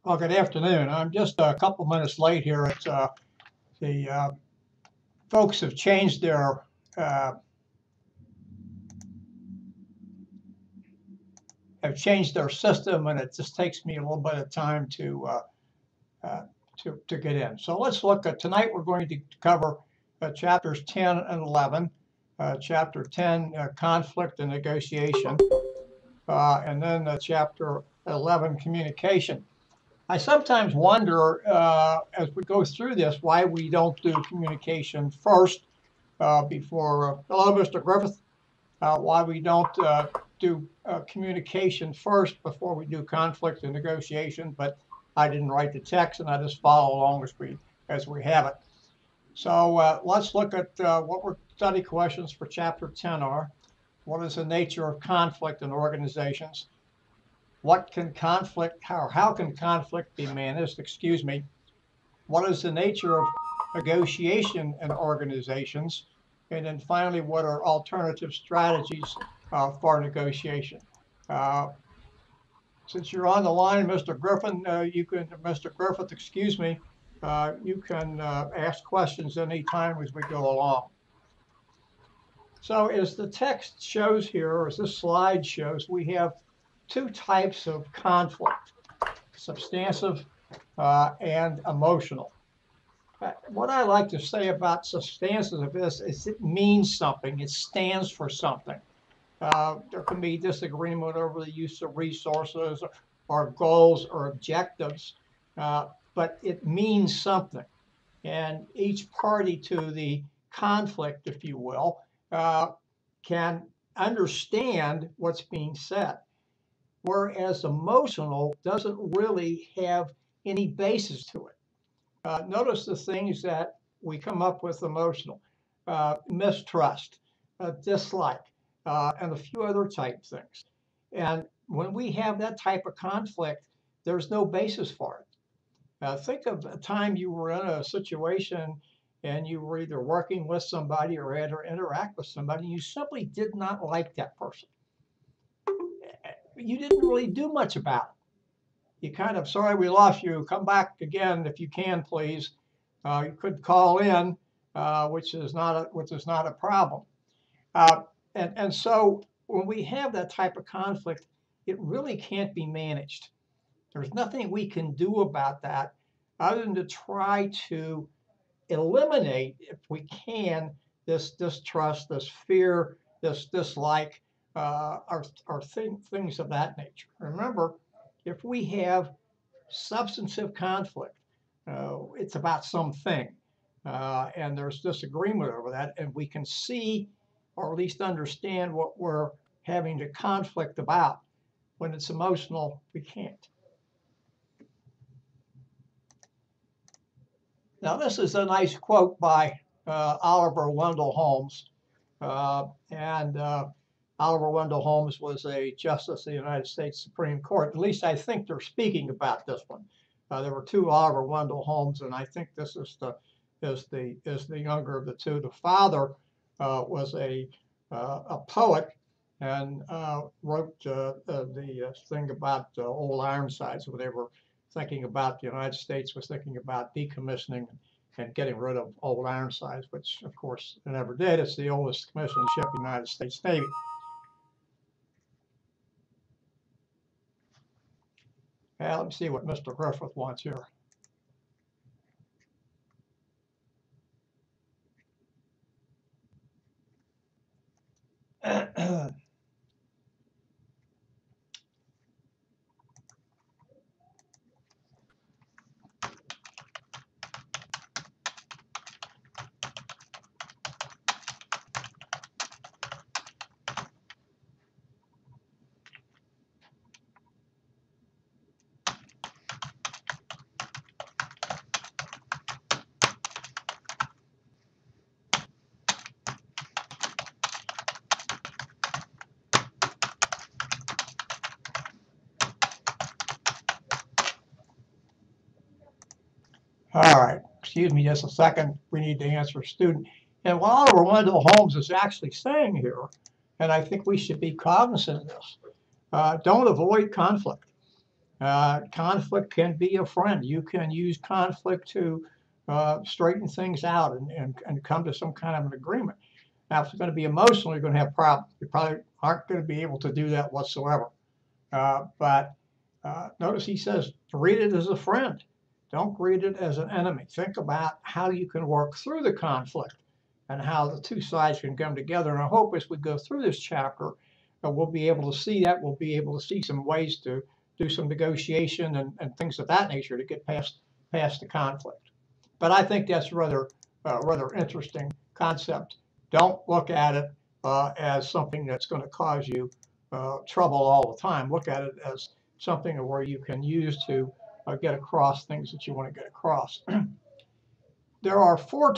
Well, good afternoon. I'm just a couple minutes late here. The folks have changed uh, their system, and it just takes me a little bit of time uh, to get in. So let's look at tonight. We're going to cover chapters 10 and 11. Chapter 10, conflict and negotiation, and then chapter 11, communication. I sometimes wonder as we go through this why we don't do communication first before. Hello, Mr. Griffith. Why we don't do communication first before we do conflict and negotiation, but I didn't write the text and I just follow along as we have it. So let's look at what our study questions for chapter 10 are. What is the nature of conflict in organizations? What can conflict, how can conflict be managed? Excuse me. What is the nature of negotiation in organizations? And then finally, what are alternative strategies for negotiation? Uh, since you're on the line, Mr. Griffin, Mr. Griffith, excuse me, you can ask questions anytime as we go along. So as the text shows here, or as this slide shows, we have two types of conflict, substantive and emotional. What I like to say about substantive of this is it means something. It stands for something. There can be disagreement over the use of resources or goals or objectives, but it means something. And each party to the conflict, if you will, can understand what's being said. Whereas emotional doesn't really have any basis to it. Notice the things that we come up with emotional, mistrust, dislike, and a few other type things. And when we have that type of conflict, there's no basis for it. Think of a time you were in a situation and you were either working with somebody or had to interact with somebody, and you simply did not like that person. You didn't really do much about it. You kind of, sorry we lost you, come back again if you can, please. You could call in, which is not a problem. And so when we have that type of conflict, it really can't be managed. There's nothing we can do about that other than to try to eliminate, if we can, this distrust, this fear, this dislike, or things of that nature. Remember, if we have substantive conflict, it's about something, and there's disagreement over that, and we can see or at least understand what we're having to conflict about. When it's emotional, we can't. Now, this is a nice quote by Oliver Wendell Holmes. And Oliver Wendell Holmes was a justice of the United States Supreme Court. At least I think they're speaking about this one. There were two Oliver Wendell Holmes, and I think this is the younger of the two. The father was a poet and wrote the thing about old Ironsides, where they were thinking about the United States was thinking about decommissioning and getting rid of old Ironsides, which of course it never did. It's the oldest commissioned ship in the United States Navy. Now, let me see what Mr. Griffith wants here. All right, excuse me just a second. We need to answer a student. And what Oliver Wendell Holmes is actually saying here, and I think we should be cognizant of this, don't avoid conflict. Conflict can be a friend. You can use conflict to straighten things out and come to some kind of an agreement. Now, if it's going to be emotional, you're going to have problems. You probably aren't going to be able to do that whatsoever. But notice he says, read it as a friend. Don't read it as an enemy. Think about how you can work through the conflict and how the two sides can come together. And I hope as we go through this chapter, we'll be able to see that. We'll be able to see some ways to do some negotiation and things of that nature to get past the conflict. But I think that's rather interesting concept. Don't look at it as something that's going to cause you trouble all the time. Look at it as something where you can use to get across things that you want to get across. There are four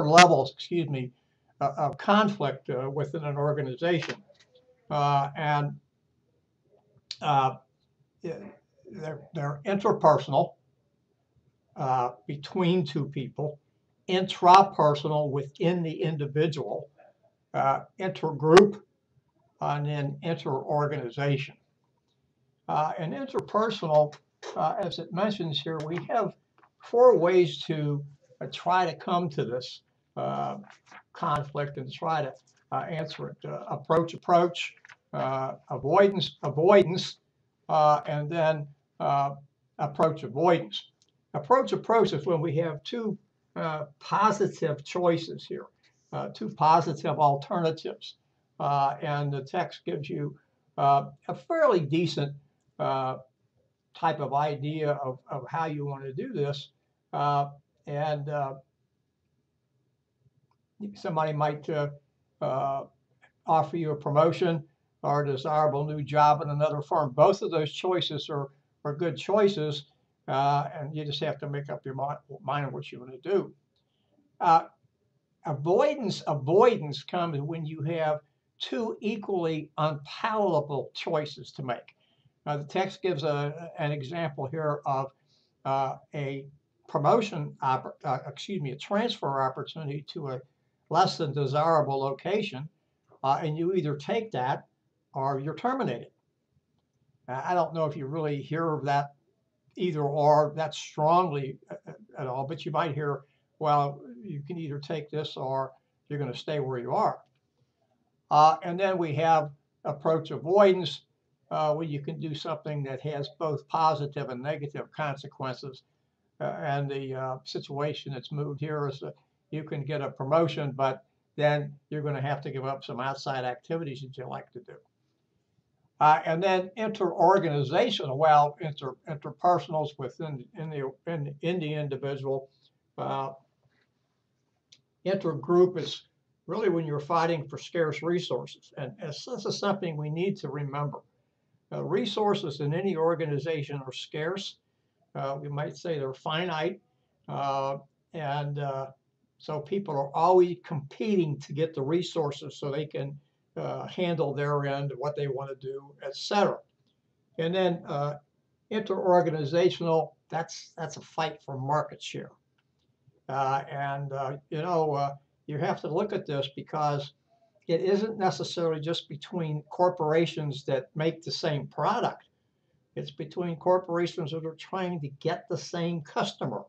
levels, excuse me, of conflict within an organization, and they're interpersonal between two people, intrapersonal within the individual, intergroup, and then interorganization. And interpersonal, as it mentions here, we have four ways to try to come to this conflict and try to answer it. Approach, avoidance, and then approach, avoidance. Approach is when we have two positive choices here, two positive alternatives. And the text gives you a fairly decent type of idea of how you want to do this. And somebody might offer you a promotion or a desirable new job in another firm. Both of those choices are good choices, and you just have to make up your mind on what you want to do. Avoidance comes when you have two equally unpalatable choices to make. The text gives an example here of a promotion, a transfer opportunity to a less than desirable location, and you either take that or you're terminated. I don't know if you really hear of that either or that strongly at all, but you might hear, well, you can either take this or you're going to stay where you are. And then we have approach avoidance, where you can do something that has both positive and negative consequences. And the situation that's moved here is that you can get a promotion, but then you're going to have to give up some outside activities that you like to do. And then interorganizational, well, interpersonals within the individual. Intergroup is really when you're fighting for scarce resources, and this is something we need to remember. Resources in any organization are scarce. We might say they're finite, and so people are always competing to get the resources so they can handle their end, what they want to do, etc. And then interorganizational, that's a fight for market share. You have to look at this because it isn't necessarily just between corporations that make the same product. It's between corporations that are trying to get the same customer.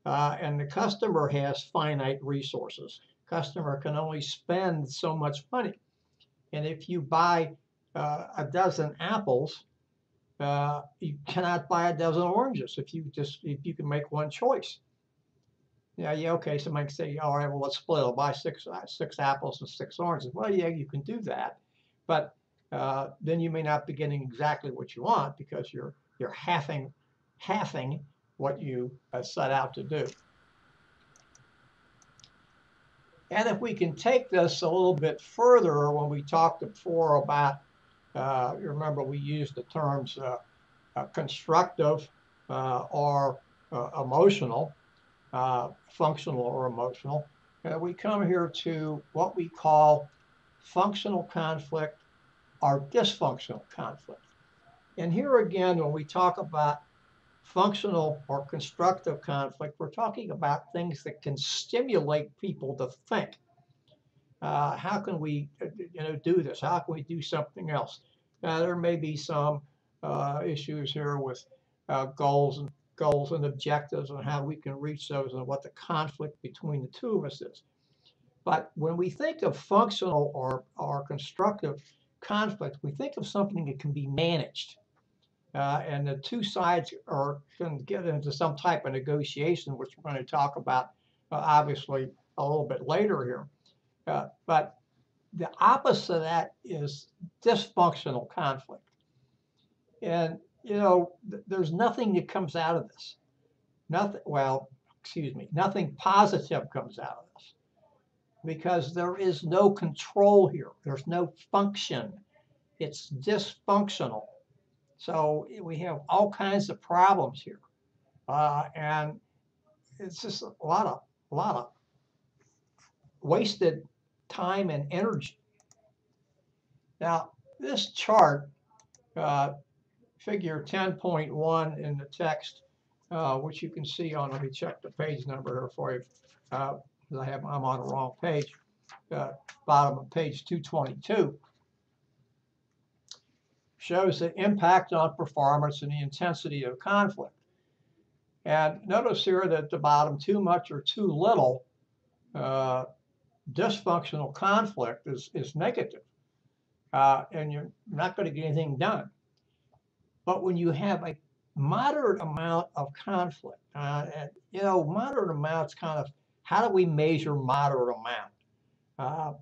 And the customer has finite resources. Customer can only spend so much money. And if you buy a dozen apples, you cannot buy a dozen oranges if you can make one choice. Yeah, okay. Somebody can say, all right, well, let's split. I'll buy six apples and 6 oranges. Well, yeah, you can do that, but then you may not be getting exactly what you want because you're halving what you set out to do. And if we can take this a little bit further, when we talked before about, you remember we used the terms constructive or emotional. Functional or emotional, we come here to what we call functional conflict or dysfunctional conflict. And here again, when we talk about functional or constructive conflict, we're talking about things that can stimulate people to think. How can we do this? How can we do something else? There may be some issues here with goals and objectives and how we can reach those and what the conflict between the two of us is. But when we think of functional or constructive conflict, we think of something that can be managed. And the two sides can get into some type of negotiation, which we're going to talk about obviously a little bit later here. But the opposite of that is dysfunctional conflict. And, you know, there's nothing that comes out of this. Nothing positive comes out of this because there is no control here. There's no function. It's dysfunctional. So we have all kinds of problems here. And it's just a lot of wasted time and energy. Now, this chart, figure 10.1 in the text, which you can see on, let me check the page number here for you. I'm on the wrong page, bottom of page 222. Shows the impact on performance and the intensity of conflict. And notice here that at the bottom, too much or too little dysfunctional conflict is negative. And you're not going to get anything done. But when you have a moderate amount of conflict, and, you know, moderate amounts kind of, how do we measure moderate amount?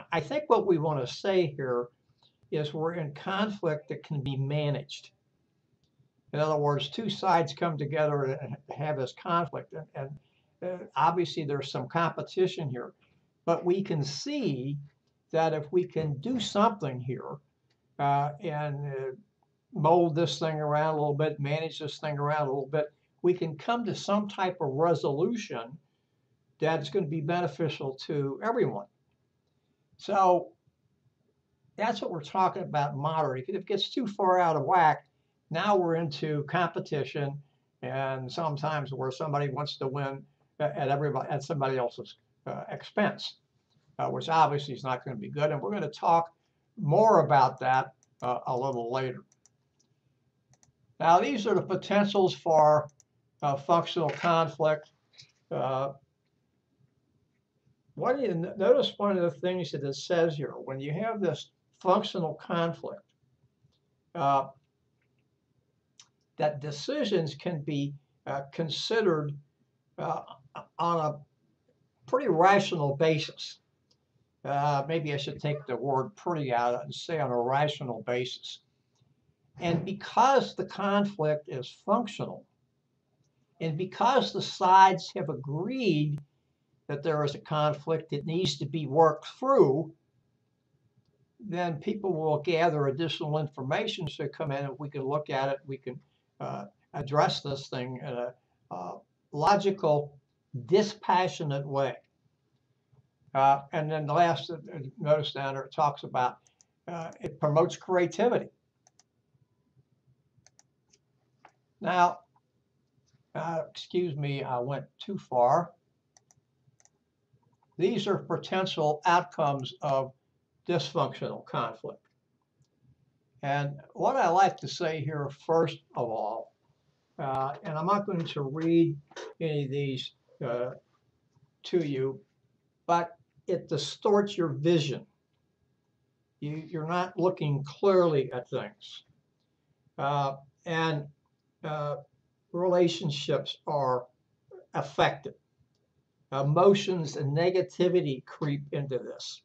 I think what we want to say here is we're in conflict that can be managed. In other words, two sides come together and have this conflict. And obviously there's some competition here, but we can see that if we can do something here and mold this thing around a little bit, manage this thing around a little bit, we can come to some type of resolution that's going to be beneficial to everyone. So that's what we're talking about, moderate. If it gets too far out of whack, now we're into competition, and sometimes where somebody wants to win at somebody else's expense, which obviously is not going to be good. And we're going to talk more about that a little later. Now, these are the potentials for functional conflict. Notice one of the things that it says here, when you have this functional conflict, that decisions can be considered on a pretty rational basis. Maybe I should take the word pretty out and say on a rational basis. And because the conflict is functional, and because the sides have agreed that there is a conflict that needs to be worked through, then people will gather additional information to come in and we can look at it, we can address this thing in a logical, dispassionate way. And then the last notice down there, it talks about it promotes creativity. Now, excuse me, I went too far. These are potential outcomes of dysfunctional conflict. And what I like to say here, first of all, and I'm not going to read any of these to you, but it distorts your vision. You're not looking clearly at things. And relationships are affected. Emotions and negativity creep into this.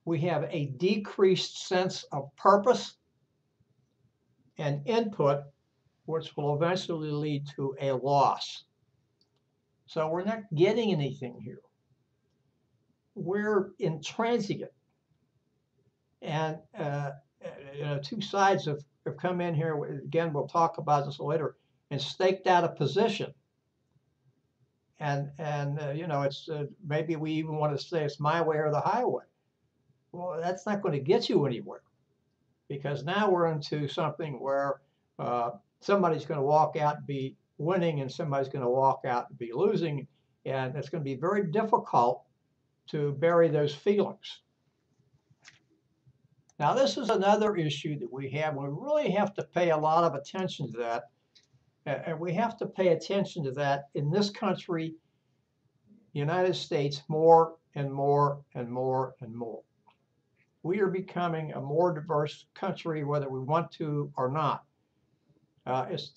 We have a decreased sense of purpose and input, which will eventually lead to a loss. So we're not getting anything here. We're intransigent. And two sides have come in here, again, we'll talk about this later, and staked out a position. And it's maybe we even want to say it's my way or the highway. Well, that's not going to get you anywhere, because now we're into something where somebody's going to walk out and be winning and somebody's going to walk out and be losing, and it's going to be very difficult to bury those feelings. Now, this is another issue that we have. We really have to pay a lot of attention to that. And we have to pay attention to that in this country, United States, more and more and more and more. We are becoming a more diverse country, whether we want to or not. That's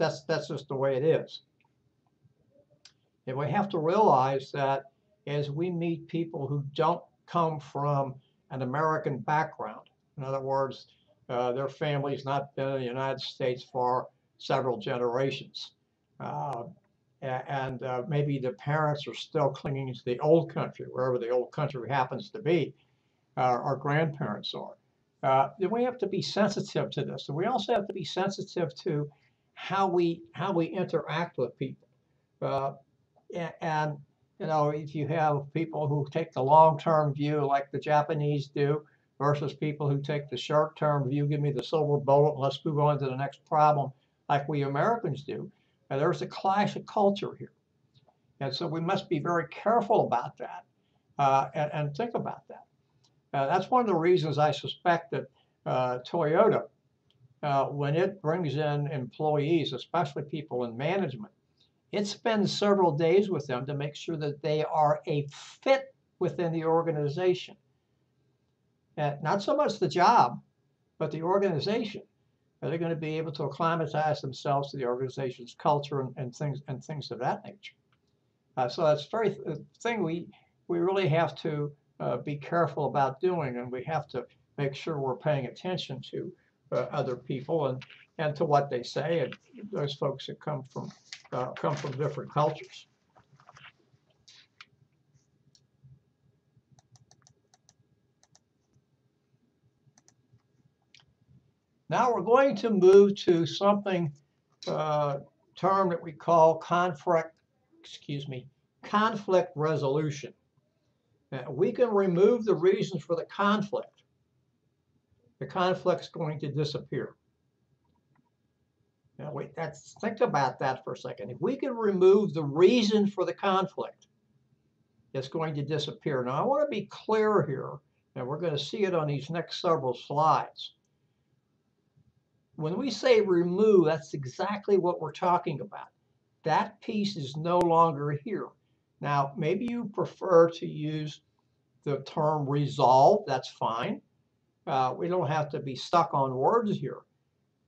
just the way it is. And we have to realize that as we meet people who don't come from an American background, in other words, their family's not been in the United States for several generations. Uh, and maybe the parents are still clinging to the old country, wherever the old country happens to be, our grandparents are. Then we have to be sensitive to this. And we also have to be sensitive to how we interact with people. Uh, and you know, if you have people who take the long-term view like the Japanese do versus people who take the short-term view, give me the silver bullet, let's move on to the next problem, like we Americans do, there's a clash of culture here. And so we must be very careful about that, and think about that. That's one of the reasons I suspect that Toyota, when it brings in employees, especially people in management, it spends several days with them to make sure that they are a fit within the organization. Not so much the job, but the organization. Are they going to be able to acclimatize themselves to the organization's culture and things of that nature? So that's very thing we really have to be careful about doing, and we have to make sure we're paying attention to other people and to what they say, and those folks that come from different cultures. Now we're going to move to something term that we call conflict resolution. Now, we can remove the reasons for the conflict. The conflict's going to disappear. Now, think about that for a second. If we can remove the reason for the conflict, it's going to disappear. Now, I want to be clear here, and we're going to see it on these next several slides. When we say remove, that's exactly what we're talking about. That piece is no longer here. Now, maybe you prefer to use the term resolve. That's fine. We don't have to be stuck on words here.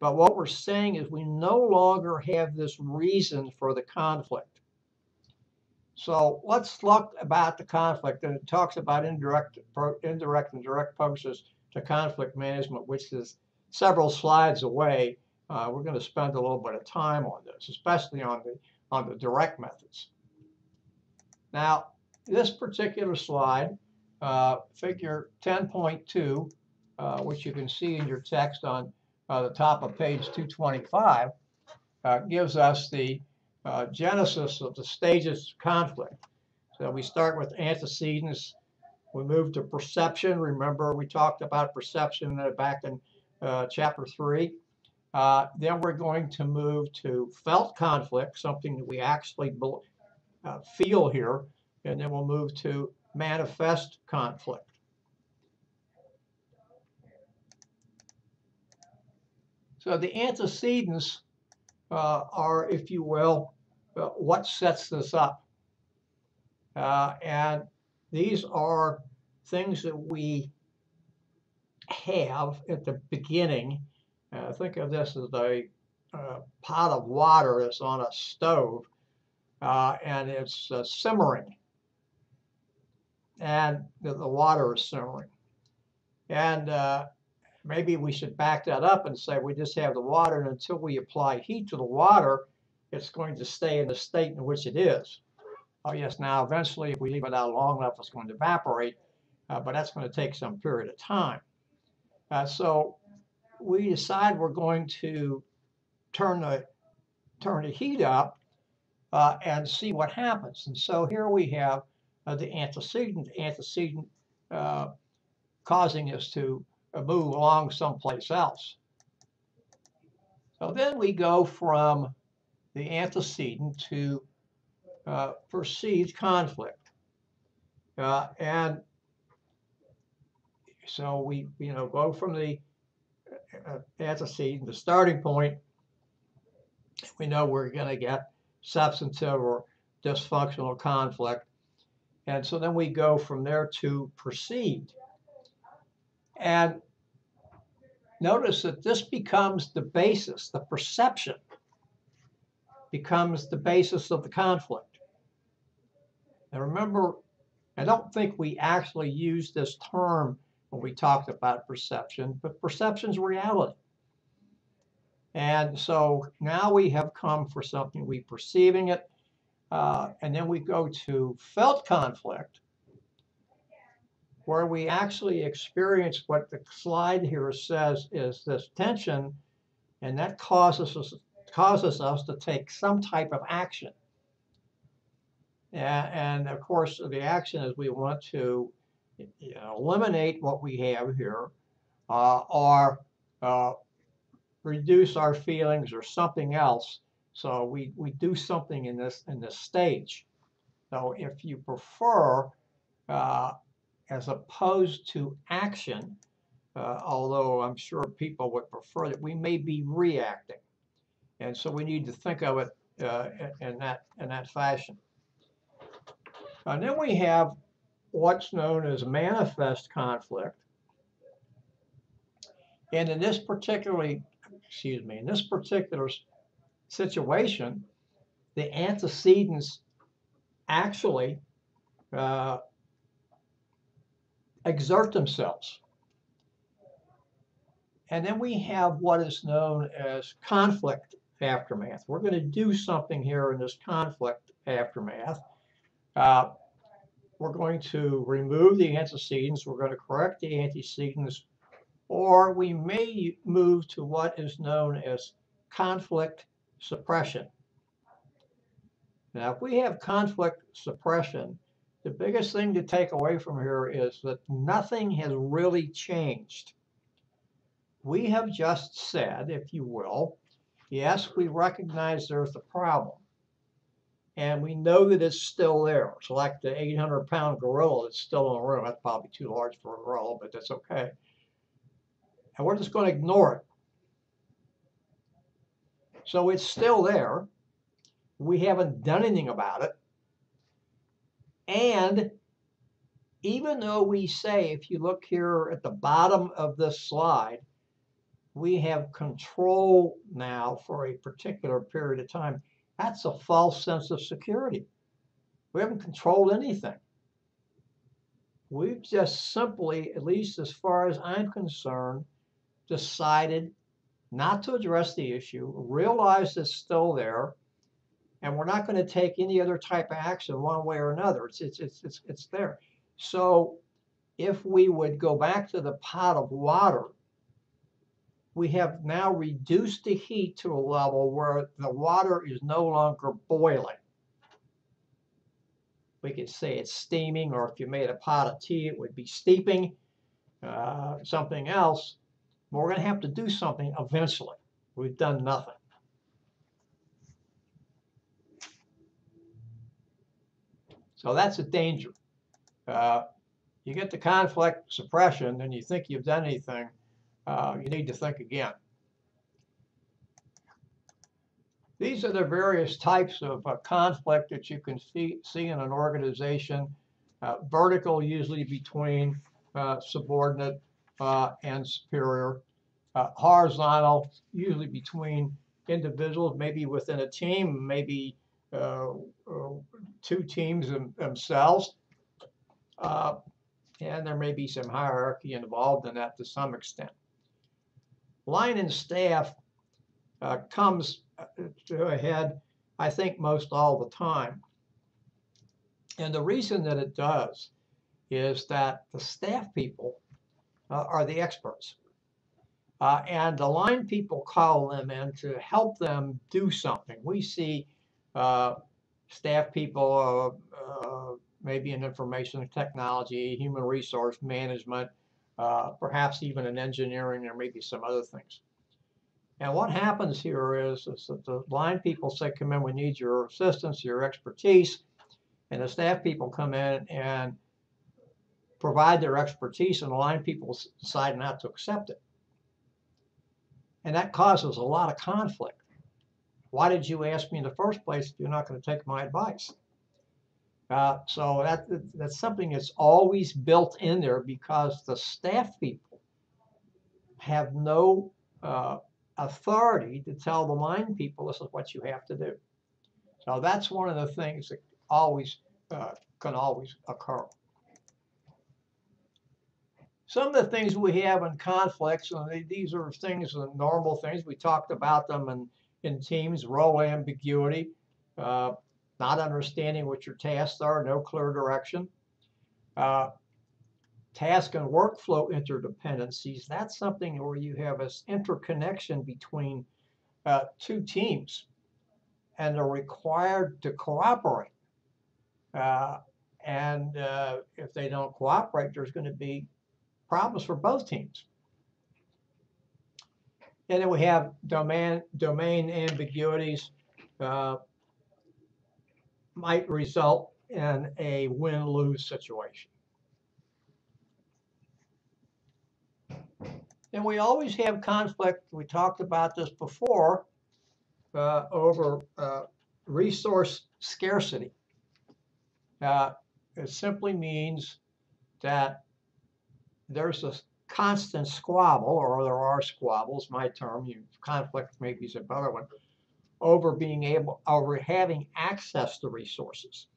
But what we're saying is we no longer have this reason for the conflict. So let's look about the conflict, and it talks about indirect and direct approaches to conflict management, which is several slides away. We're going to spend a little bit of time on this, especially on the direct methods. Now, this particular slide, figure 10.2, which you can see in your text on the top of page 225, gives us the genesis of the stages of conflict. So we start with antecedents. We move to perception. Remember, we talked about perception back in chapter 3. Then we're going to move to felt conflict, something that we actually feel here. And then we'll move to manifest conflict. So the antecedents are, if you will, what sets this up. And these are things that we have at the beginning. Think of this as a pot of water that's on a stove, and it's simmering. And the water is simmering. And maybe we should back that up and say we just have the water, and until we apply heat to the water, it's going to stay in the state in which it is. Oh yes, now eventually if we leave it out long enough, it's going to evaporate, but that's going to take some period of time. So we decide we're going to turn the heat up and see what happens. And so here we have the antecedent causing us to move along someplace else. So then we go from the antecedent to perceived conflict. And So we, go from the antecedent, the starting point. We know we're going to get substantive or dysfunctional conflict. And so then we go from there to perceived. And notice that this becomes the basis, the perception becomes the basis of the conflict. And remember, I don't think we actually used this term when we talked about perception, but perception's reality. And so now we have come for something, we perceiving it, and then we go to felt conflict, where we actually experience what the slide here says is this tension, and that causes us to take some type of action. And of course, the action is we want to eliminate what we have here, or reduce our feelings or something else. So we do something in this stage. So if you prefer, as opposed to action, although I'm sure people would prefer that, we may be reacting. And so we need to think of it in that fashion. And then we have what's known as manifest conflict. And in this particular situation, the antecedents actually exert themselves. And then we have what is known as conflict aftermath. We're going to do something here in this conflict aftermath. We're going to remove the antecedents, we're going to correct the antecedents, or we may move to what is known as conflict suppression. Now, if we have conflict suppression, the biggest thing to take away from here is that nothing has really changed. We have just said, if you will, yes, we recognize there's a problem. And we know that it's still there. It's like the 800-pound gorilla that's still in the room. That's probably too large for a gorilla, but that's okay. And we're just going to ignore it. So it's still there. We haven't done anything about it. And even though we say, if you look here at the bottom of this slide, we have control now for a particular period of time, that's a false sense of security. We haven't controlled anything. We've just simply, at least as far as I'm concerned, decided not to address the issue, realize it's still there, and we're not going to take any other type of action one way or another. It's there. So if we would go back to the pot of water, we have now reduced the heat to a level where the water is no longer boiling. We could say it's steaming, or if you made a pot of tea, it would be steeping, something else. But we're going to have to do something eventually. We've done nothing. So that's a danger. You get the conflict suppression and you think you've done anything, you need to think again. These are the various types of conflict that you can see in an organization. Vertical, usually between subordinate and superior. Horizontal, usually between individuals, maybe within a team, maybe two teams themselves. And there may be some hierarchy involved in that to some extent. Line and staff comes to a head, I think, most all the time. And the reason that it does is that the staff people are the experts. And the line people call them in to help them do something. We see staff people, maybe in information technology, human resource management, perhaps even in engineering. There may be some other things. And what happens here is that the line people say, come in, we need your assistance, your expertise. And the staff people come in and provide their expertise and the line people decide not to accept it. And that causes a lot of conflict. Why did you ask me in the first place if you're not going to take my advice? So that's something that's always built in there because the staff people have no authority to tell the line people this is what you have to do. So that's one of the things that always can always occur. Some of the things we have in conflicts, and these are things, normal things, we talked about them in teams: role ambiguity, not understanding what your tasks are, no clear direction, task and workflow interdependencies. That's something where you have this interconnection between two teams, and they're required to cooperate. And if they don't cooperate, there's going to be problems for both teams. And then we have domain ambiguities might result in a win-lose situation. And we always have conflict. We talked about this before over resource scarcity. It simply means that there's a constant squabble, or there are squabbles, my term, conflict maybe is a better one, over having access to resources.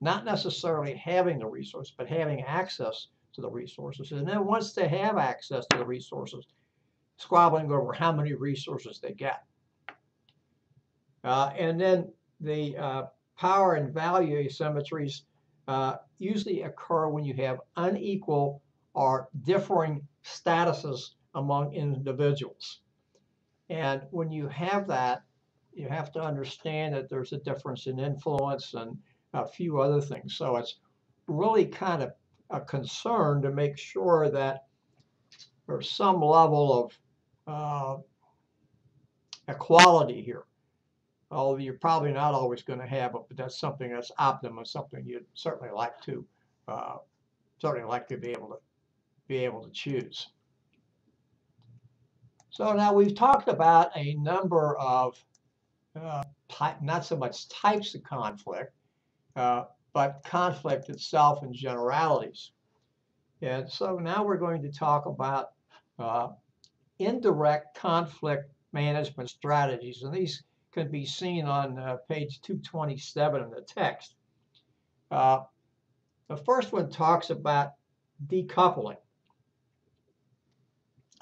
Not necessarily having the resource, but having access to the resources. And then once they have access to the resources, squabbling over how many resources they get. And then the power and value asymmetries usually occur when you have unequal or differing statuses among individuals. And when you have that, you have to understand that there's a difference in influence and a few other things. So it's really kind of a concern to make sure that there's some level of equality here. Although you're probably not always going to have it, but that's something that's optimum, something you'd certainly like to be able to choose. So now we've talked about a number of not so much types of conflict, but conflict itself in generalities. And so now we're going to talk about indirect conflict management strategies, and these can be seen on page 227 in the text. The first one talks about decoupling,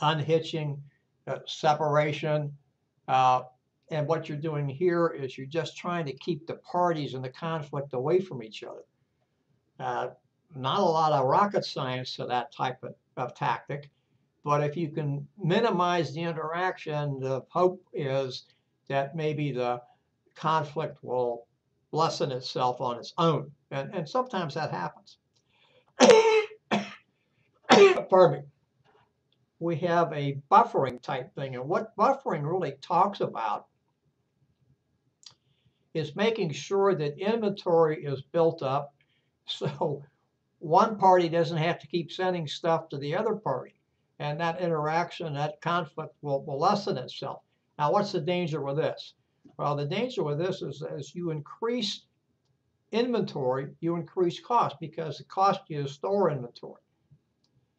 unhitching, separation, and what you're doing here is you're just trying to keep the parties in the conflict away from each other. Not a lot of rocket science to that type of tactic, but if you can minimize the interaction, the hope is that maybe the conflict will lessen itself on its own. And sometimes that happens. Pardon me. We have a buffering type thing. And what buffering really talks about is making sure that inventory is built up so one party doesn't have to keep sending stuff to the other party. And that interaction, that conflict will lessen itself. Now, what's the danger with this? Well, the danger with this is as you increase inventory, you increase cost because it costs you to store inventory.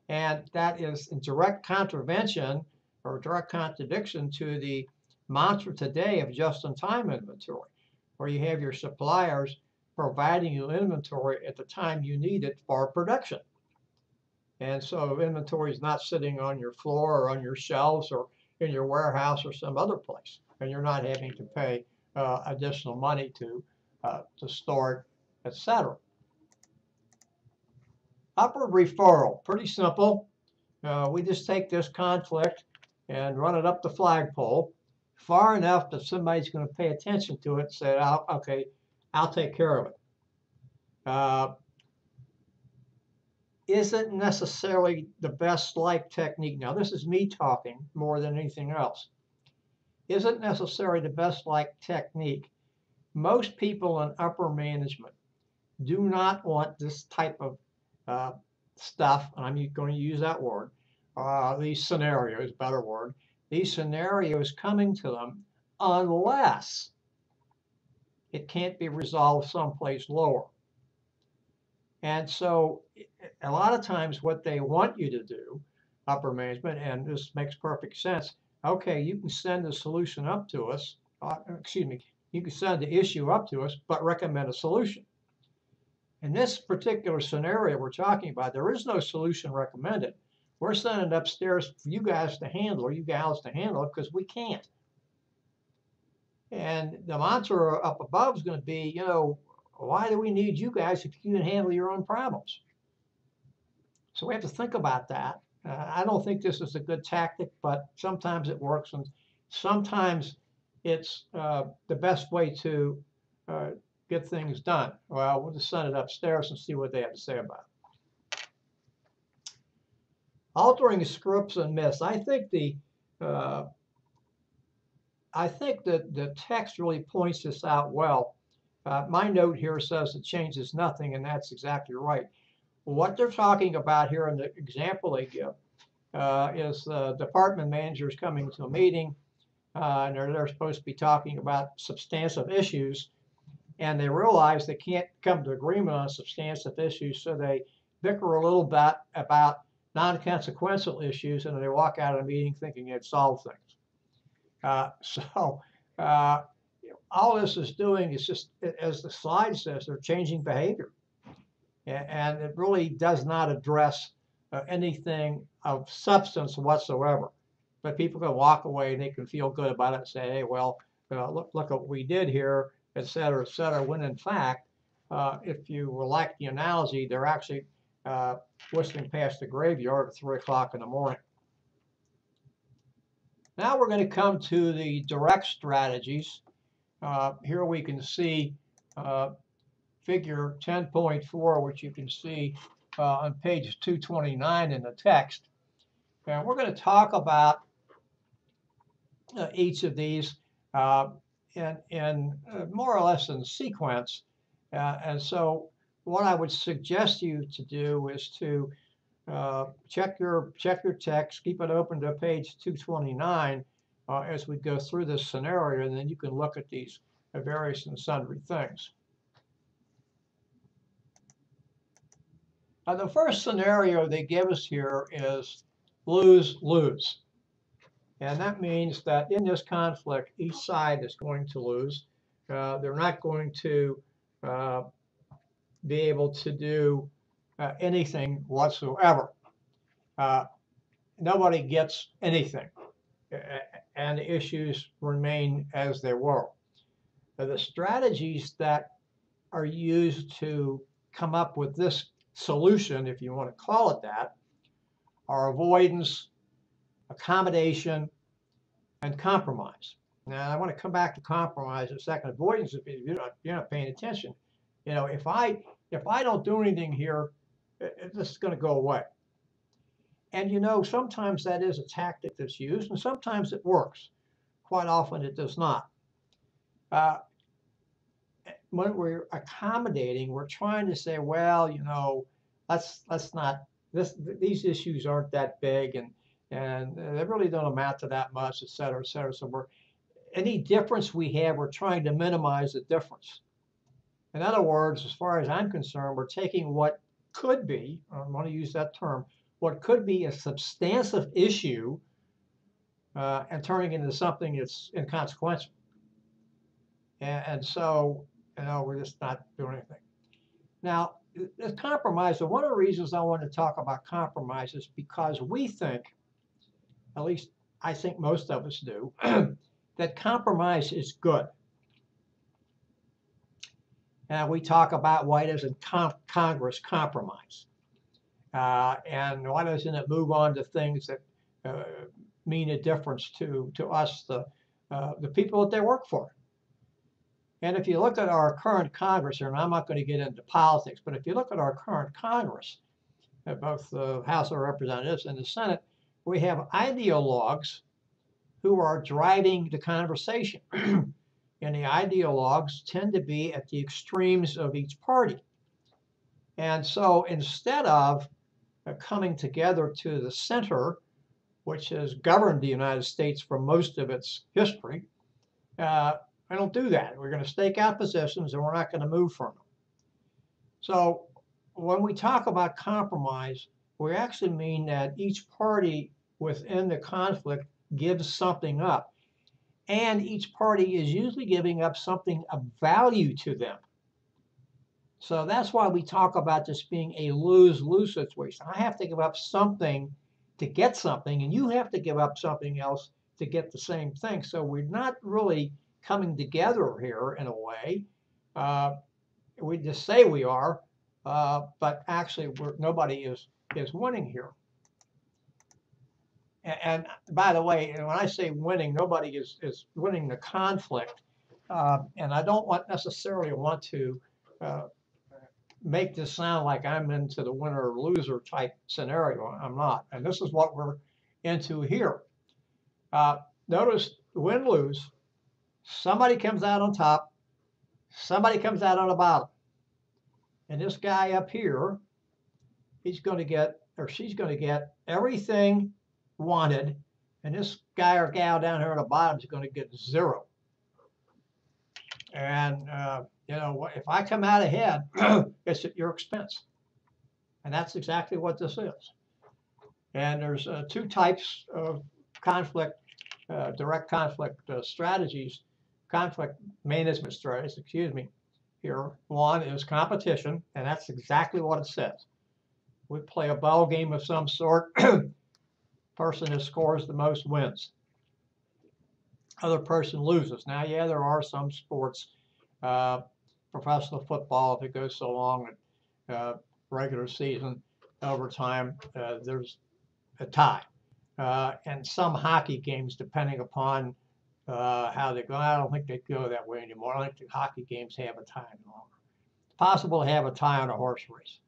And that is in direct contravention or direct contradiction to the mantra today of just-in-time inventory, where you have your suppliers providing you inventory at the time you need it for production. And so inventory is not sitting on your floor or on your shelves or in your warehouse or some other place, and you're not having to pay additional money to store it, etc. Upward referral, pretty simple. We just take this conflict and run it up the flagpole far enough that somebody's going to pay attention to it and say, okay, I'll take care of it. Isn't necessarily the best like technique. Now, this is me talking more than anything else. Isn't necessarily the best like technique. Most people in upper management do not want this type of stuff, and I'm going to use that word, these scenarios, better word, these scenarios coming to them unless it can't be resolved someplace lower. And so a lot of times what they want you to do, upper management, and this makes perfect sense, okay, you can send the solution up to us, excuse me, you can send the issue up to us, but recommend a solution. In this particular scenario we're talking about, there is no solution recommended. We're sending it upstairs for you guys to handle, or you gals to handle it, because we can't. And the mantra up above is going to be, you know, why do we need you guys if you can handle your own problems? So we have to think about that. I don't think this is a good tactic, but sometimes it works, and sometimes it's the best way to get things done. Well, we'll just send it upstairs and see what they have to say about it. Altering scripts and myths. I think that the text really points this out well. My note here says it changes nothing, and that's exactly right. What they're talking about here in the example they give is the department managers coming to a meeting, and they're supposed to be talking about substantive issues, and they realize they can't come to agreement on substantive issues, so they bicker a little bit about non-consequential issues, and they walk out of the meeting thinking they've solved things. So all this is doing is just, as the slide says, they're changing behavior. And it really does not address anything of substance whatsoever. But people can walk away and they can feel good about it and say, hey, well, look at what we did here, et cetera, when in fact, if you like the analogy, they're actually whistling past the graveyard at 3 o'clock in the morning. Now we're going to come to the direct strategies. Here we can see figure 10.4, which you can see on page 229 in the text. And we're going to talk about each of these in more or less in sequence. And so what I would suggest you to do is to check your text, keep it open to page 229 as we go through this scenario, and then you can look at these various and sundry things. Now, the first scenario they give us here is lose-lose. And that means that in this conflict, each side is going to lose. They're not going to be able to do anything whatsoever. Nobody gets anything, and the issues remain as they were. The strategies that are used to come up with this solution, if you want to call it that, are avoidance, accommodation, and compromise. Now, I want to come back to compromise in a second. Avoidance, if you're not paying attention. You know, if I don't do anything here, this is going to go away. And you know, sometimes that is a tactic that's used, and sometimes it works. Quite often, it does not. When we're accommodating, we're trying to say, well, you know, let's not, these issues aren't that big, and they really don't amount to that much, et cetera, et cetera. So any difference we have, we're trying to minimize the difference. In other words, as far as I'm concerned, we're taking what could be, I want to use that term, what could be a substantive issue and turning it into something that's inconsequential. And so, you know, we're just not doing anything. Now, the compromise, and one of the reasons I want to talk about compromise is because we think, at least I think most of us do, that compromise is good. And we talk about why doesn't Congress compromise? And why doesn't it move on to things that mean a difference to us, the people that they work for? And if you look at our current Congress, and I'm not going to get into politics, but if you look at our current Congress, both the House of Representatives and the Senate, we have ideologues who are driving the conversation. And the ideologues tend to be at the extremes of each party. And so instead of coming together to the center, which has governed the United States for most of its history. I don't do that. We're going to stake out positions and we're not going to move from them. So when we talk about compromise, we actually mean that each party within the conflict gives something up, and each party is usually giving up something of value to them. So that's why we talk about this being a lose-lose situation. I have to give up something to get something, and you have to give up something else to get the same thing. So we're not really coming together here in a way. We just say we are, but actually nobody is winning here. And by the way, when I say winning, nobody is winning the conflict. And I don't necessarily want to make this sound like I'm into the winner or loser type scenario. I'm not. And this is what we're into here. Notice win-lose. Somebody comes out on top. Somebody comes out on the bottom. And this guy up here, he's going to get, or she's going to get everything wanted. And this guy or gal down here on the bottom is going to get 0. And, you know, if I come out ahead, it's at your expense. And that's exactly what this is. And there's 2 types of conflict, direct conflict strategies, conflict management strategies, excuse me, here. One is competition, and that's exactly what it says. We play a ball game of some sort. Person that scores the most wins. Other person loses. Now, yeah, there are some sports, professional football, if it goes so long, regular season, overtime, there's a tie. And some hockey games, depending upon how they go, I don't think they go that way anymore. I don't think the hockey games have a tie any longer. It's possible to have a tie on a horse race.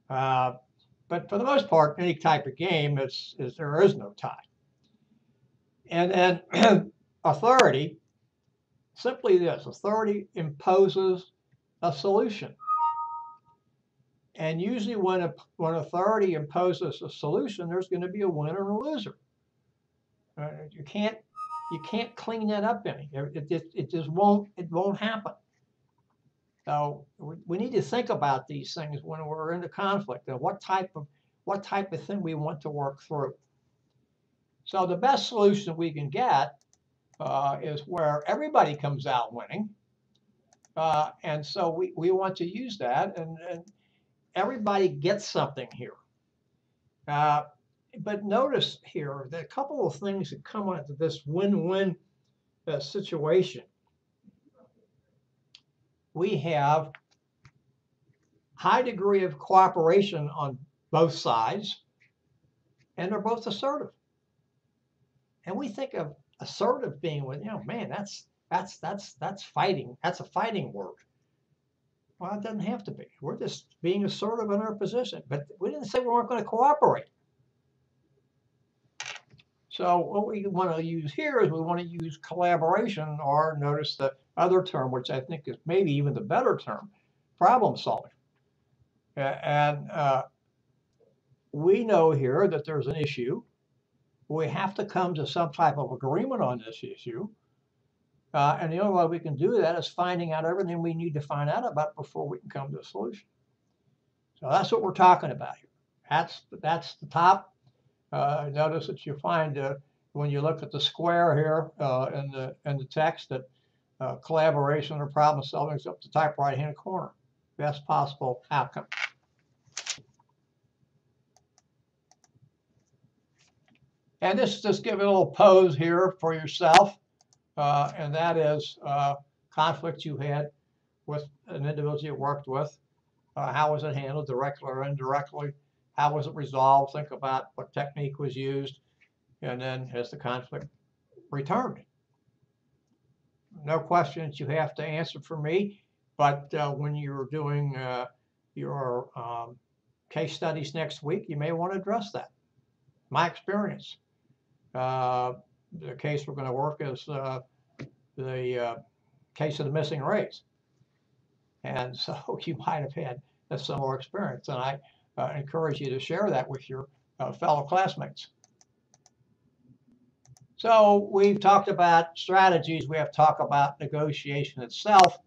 But for the most part, any type of game, there is no tie. And then authority, simply this, authority imposes a solution. And usually when authority imposes a solution, there's going to be a winner and a loser. You can't clean that up any. It just won't happen. So we need to think about these things when we're into conflict and what type of thing we want to work through. So the best solution we can get is where everybody comes out winning. And so we want to use that, and everybody gets something here. But notice here that a couple of things that come into this win-win situation. We have high degree of cooperation on both sides, and they're both assertive. And we think of assertive being with, man, that's fighting. That's a fighting word. Well, it doesn't have to be. We're just being assertive in our position. But we didn't say we weren't going to cooperate. So what we want to use here is we want to use collaboration, or notice the other term, which I think is maybe even the better term, problem solving. And we know here that there's an issue. We have to come to some type of agreement on this issue. And the only way we can do that is finding out everything we need to find out about before we can come to a solution. So that's what we're talking about here. That's the top. Notice that you find when you look at the square here in the text that collaboration or problem solving is up the top right-hand corner. Best possible outcome. And this just give a little pose here for yourself, and that is conflict you had with an individual you worked with. How was it handled, directly or indirectly? How was it resolved? Think about what technique was used, and then has the conflict returned? No questions you have to answer for me, but when you're doing your case studies next week, you may want to address that. My experience. The case we're going to work is the case of the missing rays. And so you might have had a similar experience. And encourage you to share that with your fellow classmates. So we've talked about strategies. We have talked about negotiation itself.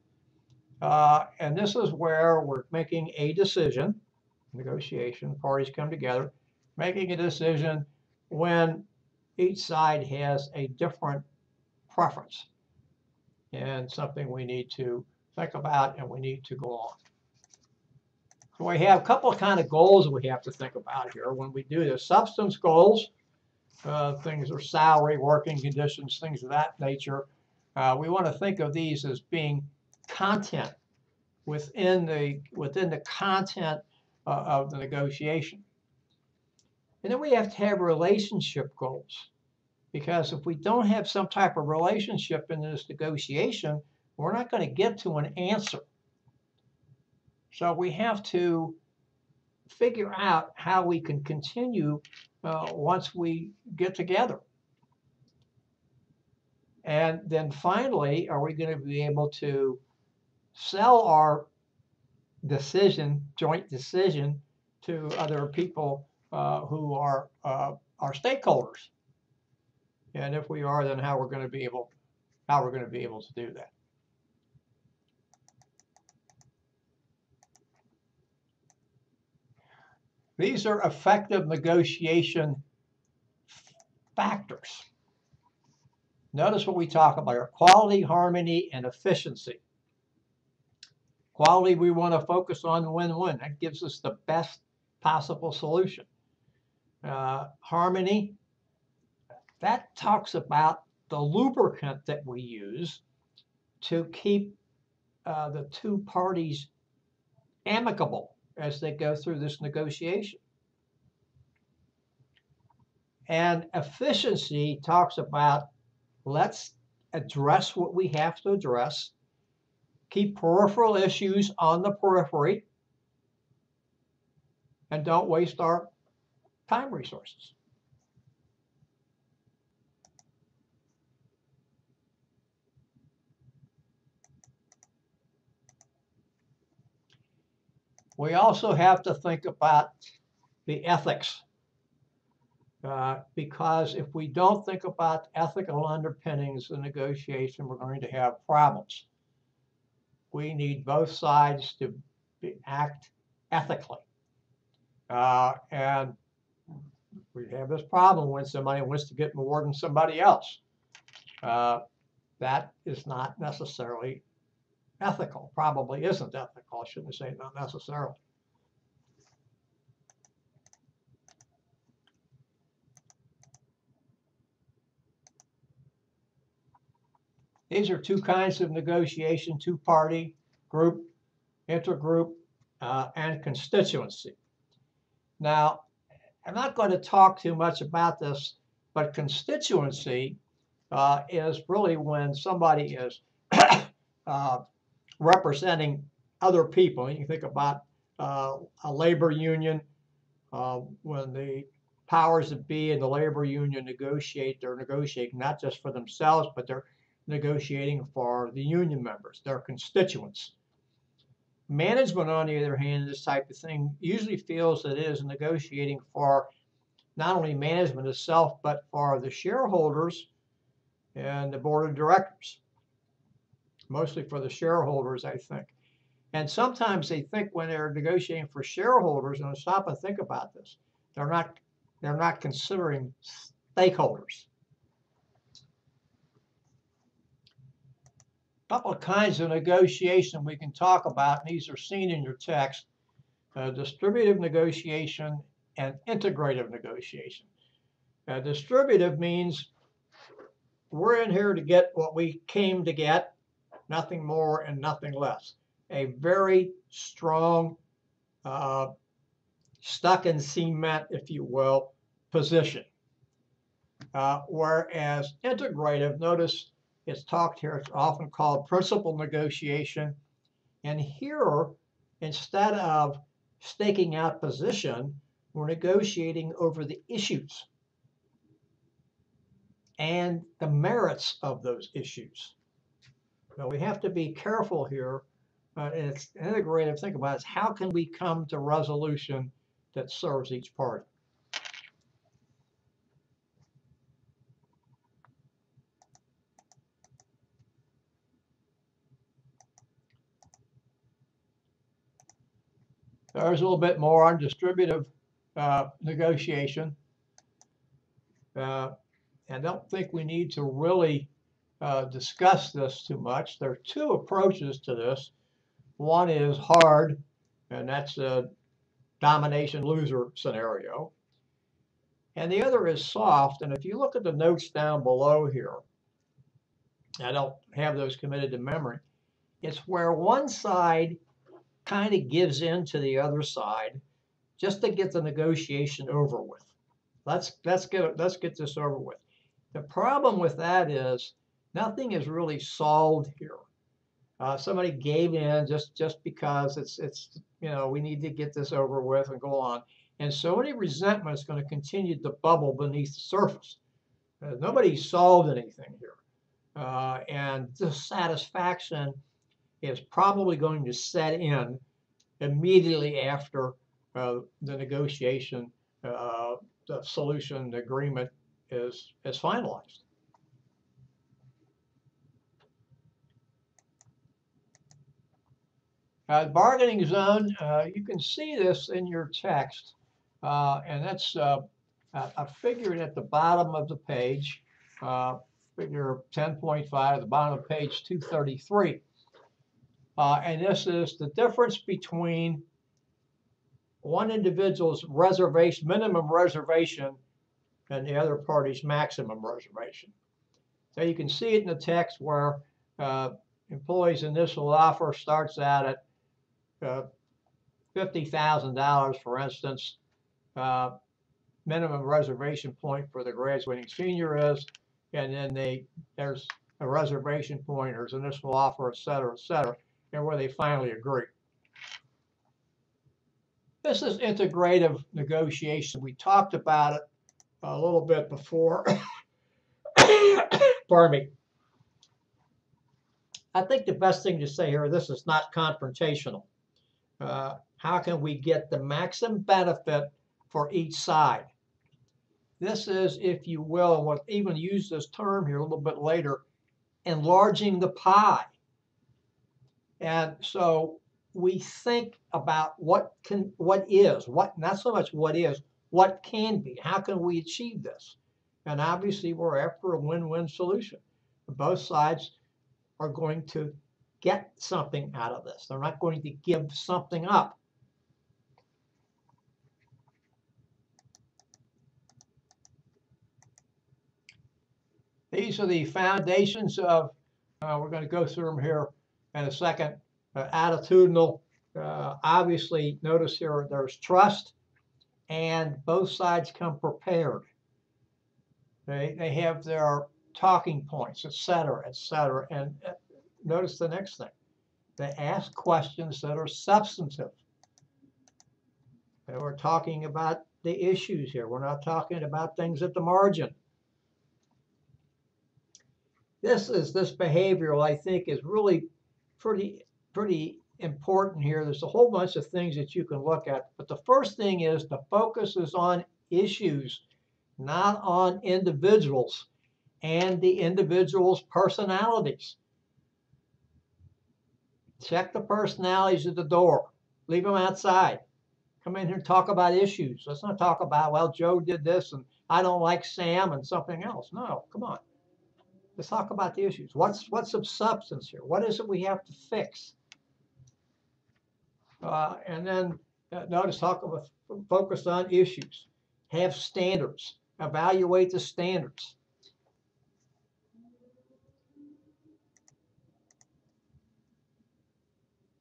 And this is where we're making a decision, negotiation, parties come together, making a decision when each side has a different preference and something we need to think about and we need to go on. So we have a couple of kind of goals we have to think about here when we do this. Substance goals, things are salary, working conditions, things of that nature. We want to think of these as being content within the content of the negotiation. And then we have to have relationship goals, because if we don't have some type of relationship in this negotiation, we're not going to get to an answer. So we have to figure out how we can continue once we get together. And then finally, are we going to be able to sell our joint decision, to other people who are our stakeholders? And if we are, then how we're going to be able to do that. These are effective negotiation factors. Notice what we talk about are quality, harmony, and efficiency. Quality, we want to focus on win-win. That gives us the best possible solution. Harmony, that talks about the lubricant that we use to keep the two parties amicable as they go through this negotiation. And efficiency talks about, let's address what we have to address, keep peripheral issues on the periphery, and don't waste our time resources. We also have to think about the ethics, because if we don't think about ethical underpinnings of negotiation, we're going to have problems. We need both sides to act ethically. And we have this problem when somebody wants to get more than somebody else. That is not necessarily ethical, probably isn't ethical. I shouldn't say not necessarily. These are two kinds of negotiation: two-party, group, intergroup, and constituency. Now, I'm not going to talk too much about this, but constituency is really when somebody is representing other people. You can think about a labor union. When the powers that be in the labor union negotiate, they're negotiating not just for themselves, but they're negotiating for the union members, their constituents. Management, on the other hand, this type of thing usually feels that it is negotiating for not only management itself, but for the shareholders and the board of directors. Mostly for the shareholders, I think. And sometimes they think when they're negotiating for shareholders, and stop and think about this, they're not considering stakeholders. A couple of kinds of negotiation we can talk about, and these are seen in your text: distributive negotiation and integrative negotiation. Distributive means we're in here to get what we came to get, nothing more and nothing less. A very strong, stuck in cement, if you will, position. Whereas integrative, notice it's talked here, it's often called principal negotiation. And here, instead of staking out position, we're negotiating over the issues and the merits of those issues. Now, we have to be careful here. It's integrative. Think about it. How can we come to resolution that serves each party. There's a little bit more on distributive negotiation. I don't think we need to really discuss this too much. There are two approaches to this. One is hard, and that's a domination loser scenario. And the other is soft. And if you look at the notes down below here, I don't have those committed to memory. It's where one side kind of gives in to the other side just to get the negotiation over with. Let's get this over with. The problem with that is nothing is really solved here. Somebody gave in just because it's we need to get this over with and go on. And so any resentment is going to continue to bubble beneath the surface. Nobody solved anything here. And dissatisfaction is probably going to set in immediately after the negotiation, the solution, the agreement is finalized. Bargaining zone, you can see this in your text, and that's I figured at the bottom of the page, figure 10.5 at the bottom of page 233. And this is the difference between one individual's reservation, minimum reservation, and the other party's maximum reservation. So you can see it in the text where employee's initial offer starts out at $50,000, for instance. Minimum reservation point for the graduating senior is, and then there's a reservation point, there's initial offer, et cetera, and where they finally agree. This is integrative negotiation. We talked about it a little bit before. Pardon me. I think the best thing to say here, this is not confrontational. How can we get the maximum benefit for each side? This is, if you will, and we'll even use this term here a little bit later, enlarging the pie. And so we think about what is, not so much what is, what can be. How can we achieve this? And obviously we're after a win-win solution. Both sides are going to get something out of this. They're not going to give something up. These are the foundations of, we're going to go through them here in a second. Attitudinal, obviously, notice here there's trust, and both sides come prepared. They have their talking points, et cetera, and notice the next thing. They ask questions that are substantive. And we're talking about the issues here. We're not talking about things at the margin. This behavioral, I think, is really pretty important here. There's a whole bunch of things that you can look at, but the first thing is the focus is on issues, not on individuals and the individuals' personalities. Check the personalities at the door. Leave them outside. Come in here and talk about issues. Let's not talk about, well, Joe did this and I don't like Sam and something else. No, come on. Let's talk about the issues. What's of substance here? What is it we have to fix? And then notice, focus on issues. Have standards. Evaluate the standards.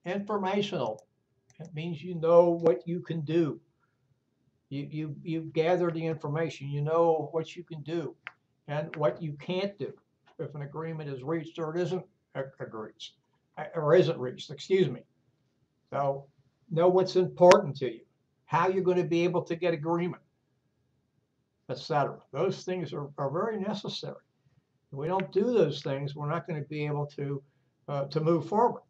Informational. It means you know what you can do. You gather the information. You know what you can do and what you can't do if an agreement is reached or it isn't reached, excuse me. So know what's important to you, how you're going to be able to get agreement, etc. Those things are very necessary. If we don't do those things, we're not going to be able to move forward.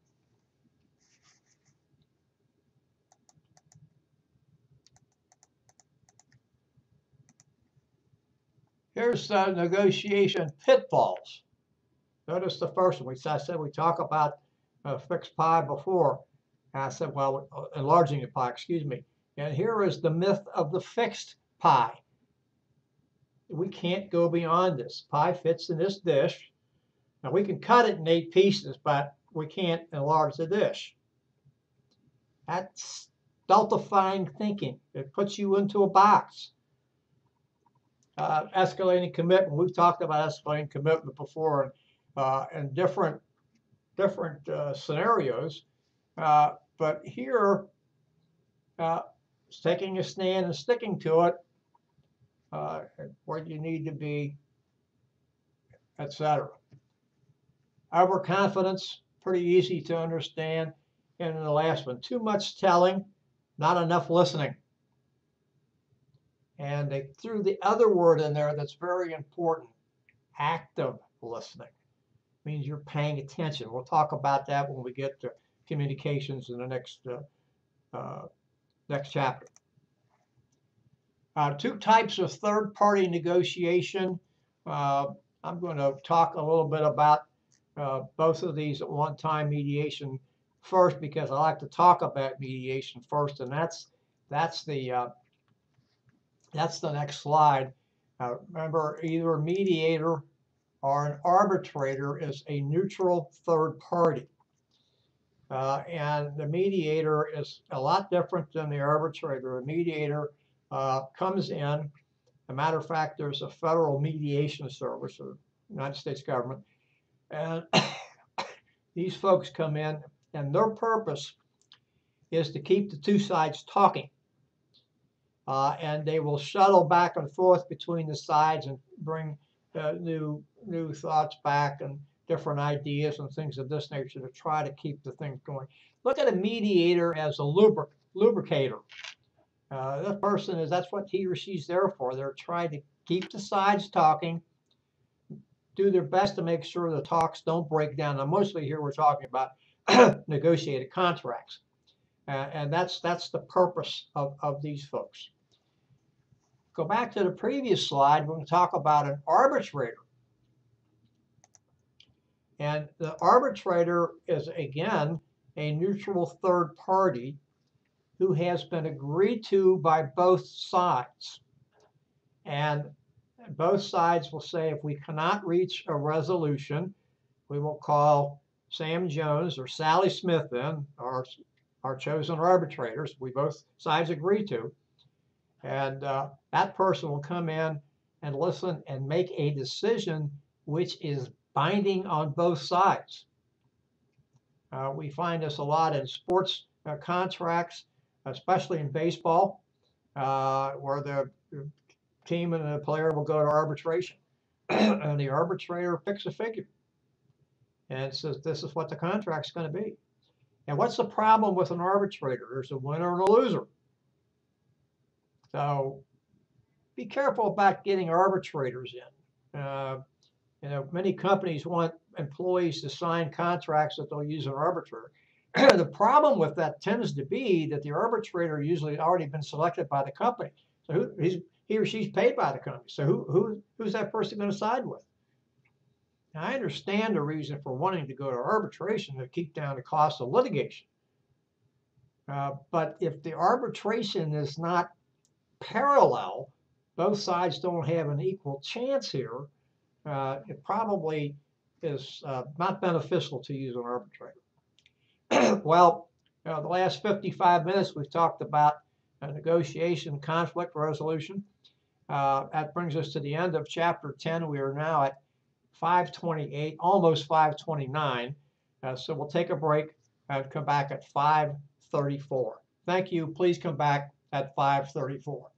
Here's negotiation pitfalls. Notice the first one. I said we talk about fixed pie before. And I said, well, enlarging the pie, excuse me. And here is the myth of the fixed pie. We can't go beyond this. Pie fits in this dish. Now we can cut it in 8 pieces, but we can't enlarge the dish. That's stultifying thinking. It puts you into a box. Escalating commitment. We've talked about escalating commitment before in different scenarios. But here, it's taking a stand and sticking to it, where you need to be, etc. Overconfidence, pretty easy to understand. And the last one, too much telling, not enough listening. And they threw the other word in there that's very important, active listening. Means you're paying attention. We'll talk about that when we get to communications in the next chapter. 2 types of third-party negotiation. I'm going to talk a little bit about both of these at one time. Mediation first, because I like to talk about mediation first, and that's the next slide. Remember, either a mediator or an arbitrator is a neutral third party. And the mediator is a lot different than the arbitrator. A mediator comes in. As a matter of fact, there's a federal mediation service of the United States government. And these folks come in, and their purpose is to keep the 2 sides talking. And they will shuttle back and forth between the sides and bring new thoughts back and different ideas and things of this nature to try to keep the thing going. Look at a mediator as a lubricator. That person that's what he or she's there for. They're trying to keep the sides talking, do their best to make sure the talks don't break down. Now, mostly here we're talking about negotiated contracts. And that's the purpose of these folks. Go back to the previous slide. We're going to talk about an arbitrator. And the arbitrator is, again, a neutral third party who has been agreed to by both sides. And both sides will say, if we cannot reach a resolution, we will call Sam Jones or Sally Smith in, our chosen arbitrators. We both sides agree to. And that person will come in and listen and make a decision which is binding on both sides. We find this a lot in sports contracts, especially in baseball, where the team and the player will go to arbitration. And the arbitrator picks a figure and says, this is what the contract's going to be. And what's the problem with an arbitrator? There's a winner and a loser. So be careful about getting arbitrators in. Many companies want employees to sign contracts that they'll use an arbitrator. The problem with that tends to be that the arbitrator usually already been selected by the company. So he or she's paid by the company. So who's that person going to side with? Now, I understand the reason for wanting to go to arbitration to keep down the cost of litigation. But if the arbitration is not parallel, both sides don't have an equal chance here, it probably is not beneficial to use an arbitrator. Well, the last 55 minutes we've talked about negotiation, conflict resolution. That brings us to the end of chapter 10. We are now at 5:28, almost 5:29. So we'll take a break and come back at 5:34. Thank you. Please come back at 5:34.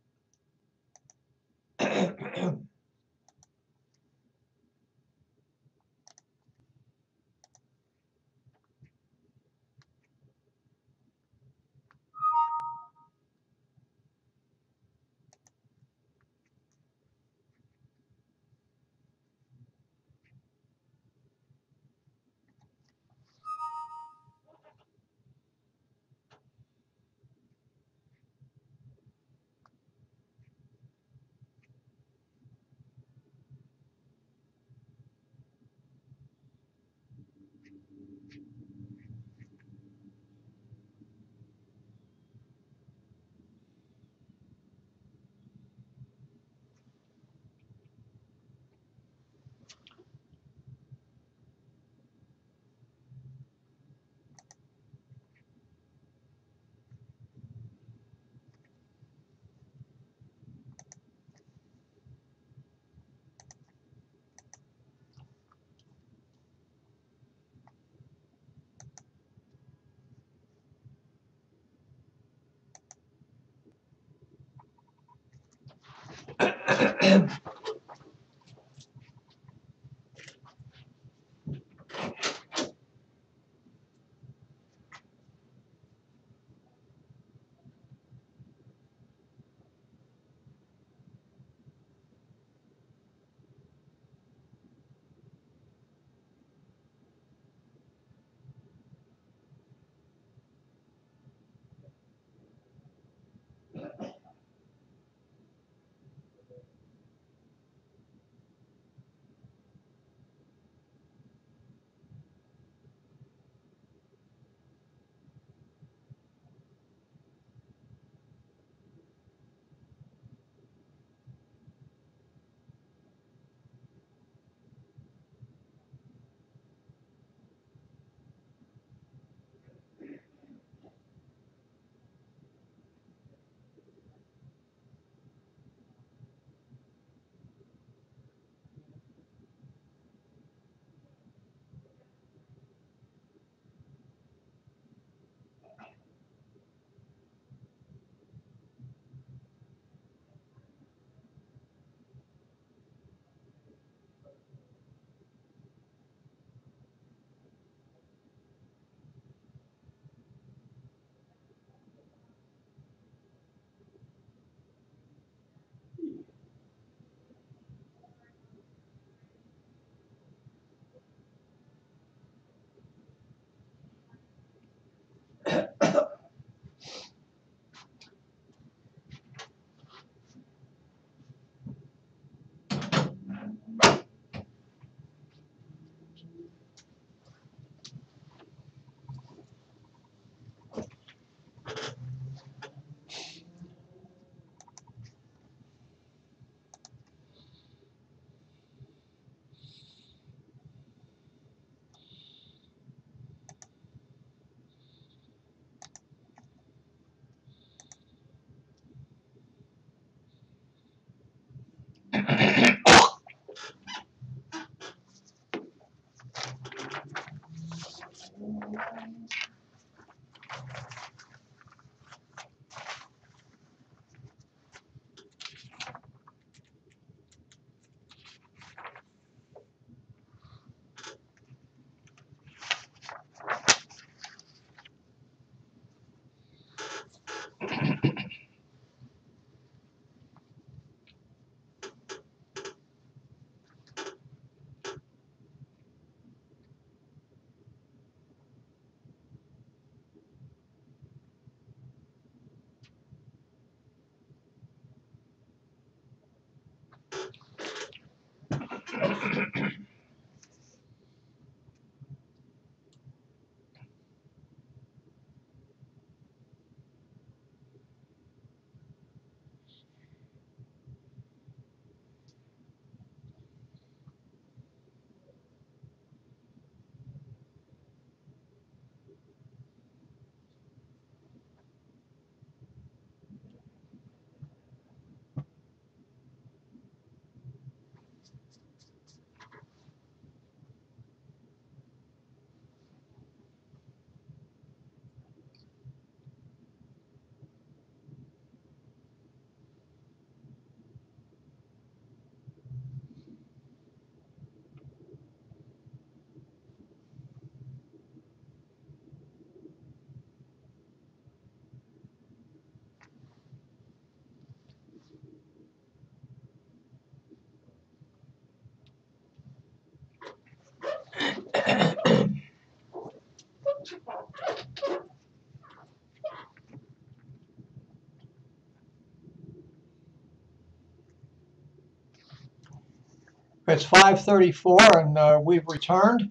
It's 5:34 and we've returned.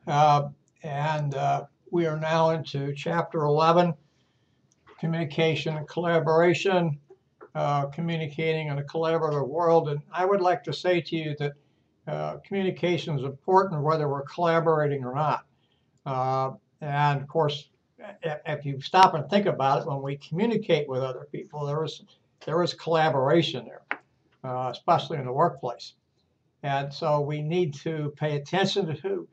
And we are now into Chapter 11, Communication and Collaboration, Communicating in a Collaborative World. And I would like to say to you that communication is important whether we're collaborating or not. And of course, if you stop and think about it, when we communicate with other people, there is collaboration there, especially in the workplace. And so we need to pay attention to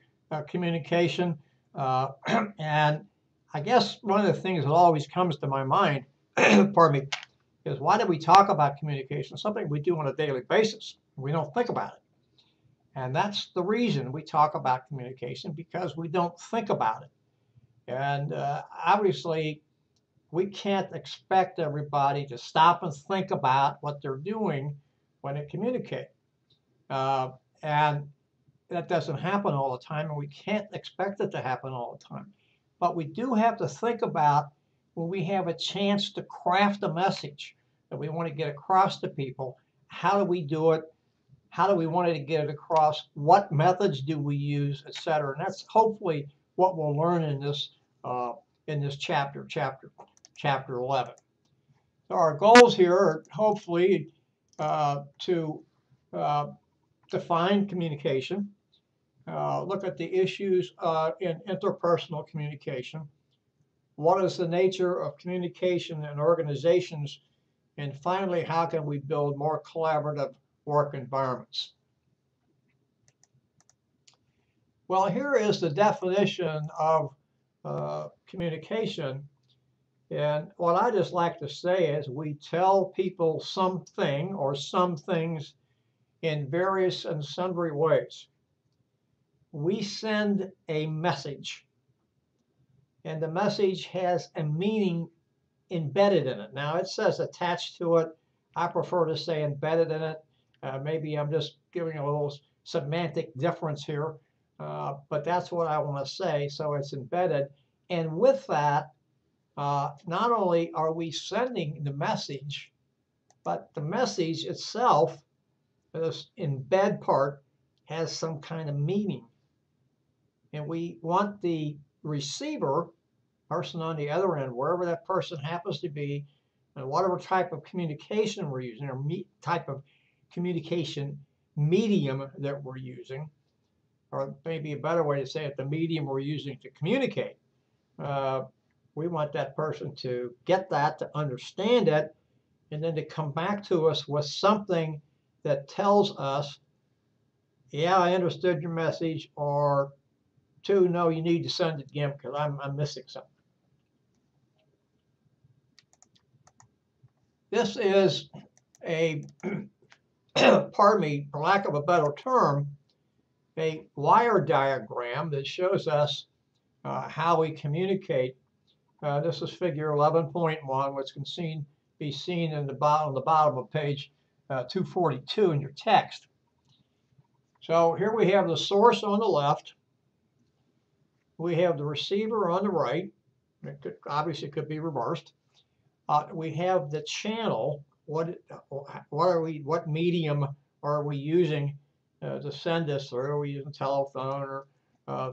communication. And I guess one of the things that always comes to my mind, pardon me, is why do we talk about communication? Something we do on a daily basis. We don't think about it. And that's the reason we talk about communication, because we don't think about it. And obviously, we can't expect everybody to stop and think about what they're doing when they communicate. And that doesn't happen all the time, and we can't expect it to happen all the time. But we do have to think about when we have a chance to craft a message that we want to get across to people, how do we do it? How do we want to get it across? What methods do we use, et cetera? And that's hopefully what we'll learn in this chapter 11. So our goals here are hopefully to define communication, look at the issues in interpersonal communication. What is the nature of communication in organizations? And finally, how can we build more collaborative work environments? Well, here is the definition of communication. And what I just like to say is we tell people something or some things in various and sundry ways. We send a message, and the message has a meaning embedded in it. Now it says attached to it. I prefer to say embedded in it. Maybe I'm just giving a little semantic difference here, but that's what I want to say. So it's embedded. And with that, not only are we sending the message, but the message itself, this embed part, has some kind of meaning. And we want the receiver, person on the other end, wherever that person happens to be, and whatever type of communication we're using, or type of communication medium that we're using, or maybe a better way to say it, the medium we're using to communicate. We want that person to get that, to understand it, and then to come back to us with something that tells us, yeah, I understood your message, or two, no, you need to send it again because I'm missing something. This is a, pardon me, for lack of a better term, a wire diagram that shows us how we communicate. This is figure 11.1, which can be seen in the bottom of page 242 in your text. So here we have the source on the left. We have the receiver on the right. Obviously, it could be reversed. We have the channel. What medium are we using to send this through? Are we using telephone or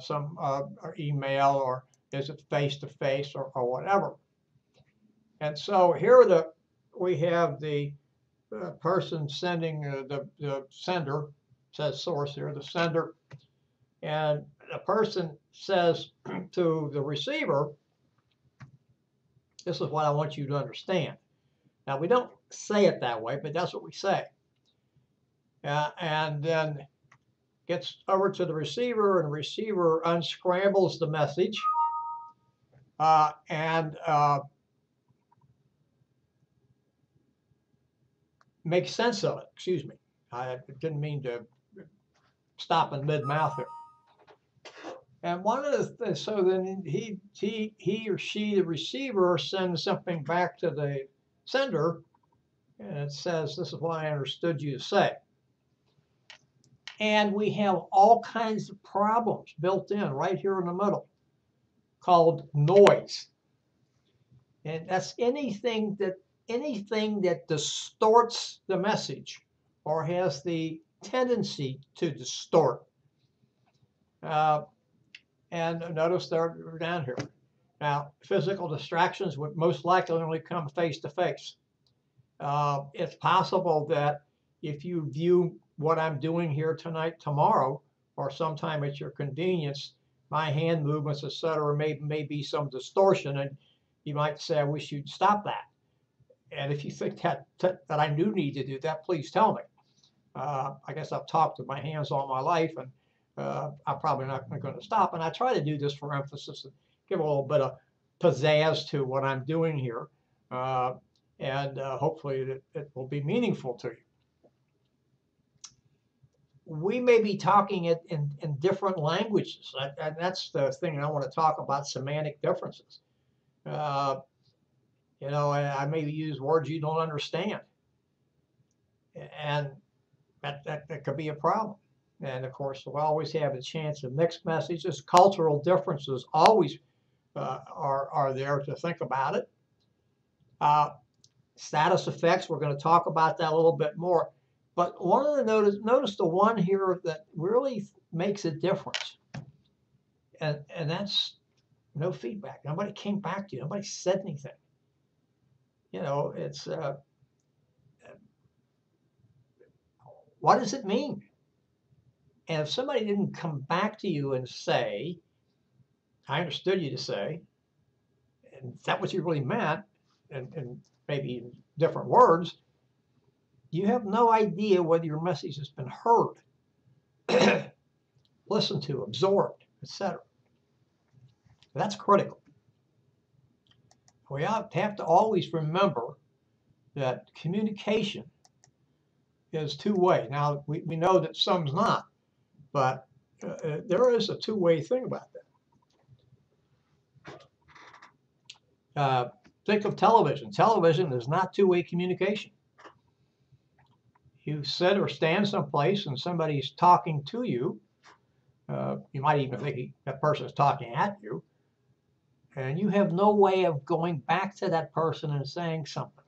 some or email, or is it face-to-face or whatever? And so here we have the person sending the sender, says source here, the sender, and the person says to the receiver, this is what I want you to understand. Now, we don't say it that way, but that's what we say. And then gets over to the receiver, and the receiver unscrambles the message and makes sense of it. Excuse me. I didn't mean to stop in mid-mouth here. And one of the so then he or she, the receiver, sends something back to the sender, and it says, this is what I understood you to say. And we have all kinds of problems built in right here in the middle called noise. And that's anything that distorts the message or has the tendency to distort. And notice they're down here. Now, physical distractions would most likely only come face-to-face. It's possible that if you view what I'm doing here tonight, tomorrow, or sometime at your convenience, my hand movements, etc., may be some distortion, and you might say, I wish you'd stop that. And if you think that I do need to do that, please tell me. I guess I've talked with my hands all my life, and I'm probably not going to stop. And I try to do this for emphasis and give a little bit of pizzazz to what I'm doing here. and hopefully it will be meaningful to you. We may be talking it in different languages, and that's the thing I want to talk about, semantic differences. You know, I may use words you don't understand, and that could be a problem. And of course, we'll always have a chance of mixed messages. Cultural differences always are there to think about it. Status effects, we're going to talk about that a little bit more. But one of the notice the one here that really makes a difference, and that's no feedback. Nobody came back to you. Nobody said anything. You know, it's what does it mean? And if somebody didn't come back to you and say, I understood you to say, and is that what you really meant, and maybe in different words, you have no idea whether your message has been heard, listened to, absorbed, etc. That's critical. We have to always remember that communication is two-way. Now, we know that some's not, but there is a two-way thing about that. Think of television. Television is not two-way communication. You sit or stand someplace and somebody's talking to you. You might even think that person is talking at you, and you have no way of going back to that person and saying something.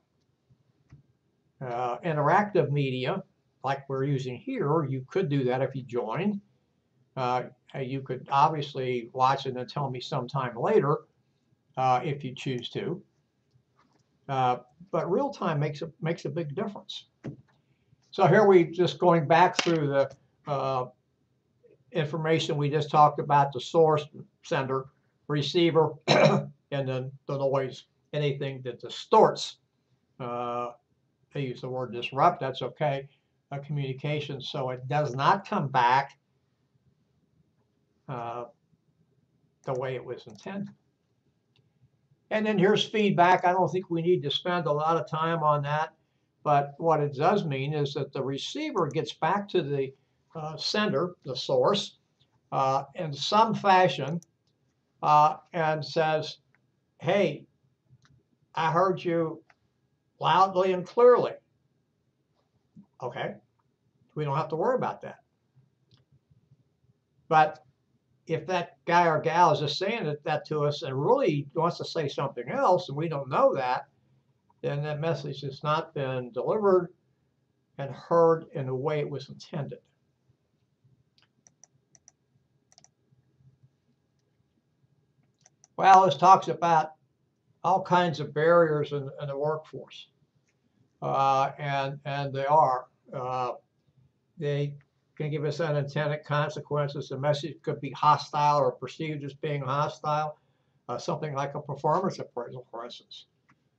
Interactive media, like we're using here, you could do that if you joined. You could obviously watch it and tell me sometime later if you choose to. But real time makes a big difference. So here we just going back through the information we just talked about: the source, sender, receiver, and then the noise, anything that distorts. They use the word disrupt. That's okay. Communication, so it does not come back the way it was intended. And then here's feedback. I don't think we need to spend a lot of time on that, but what it does mean is that the receiver gets back to the sender, the source, in some fashion, and says, hey, I heard you loudly and clearly. Okay, we don't have to worry about that. But if that guy or gal is just saying that to us and really wants to say something else and we don't know that, then that message has not been delivered and heard in the way it was intended. Well, this talks about all kinds of barriers in the workforce, and they are. They can give us unintended consequences. The message could be hostile or perceived as being hostile, something like a performance appraisal, for instance.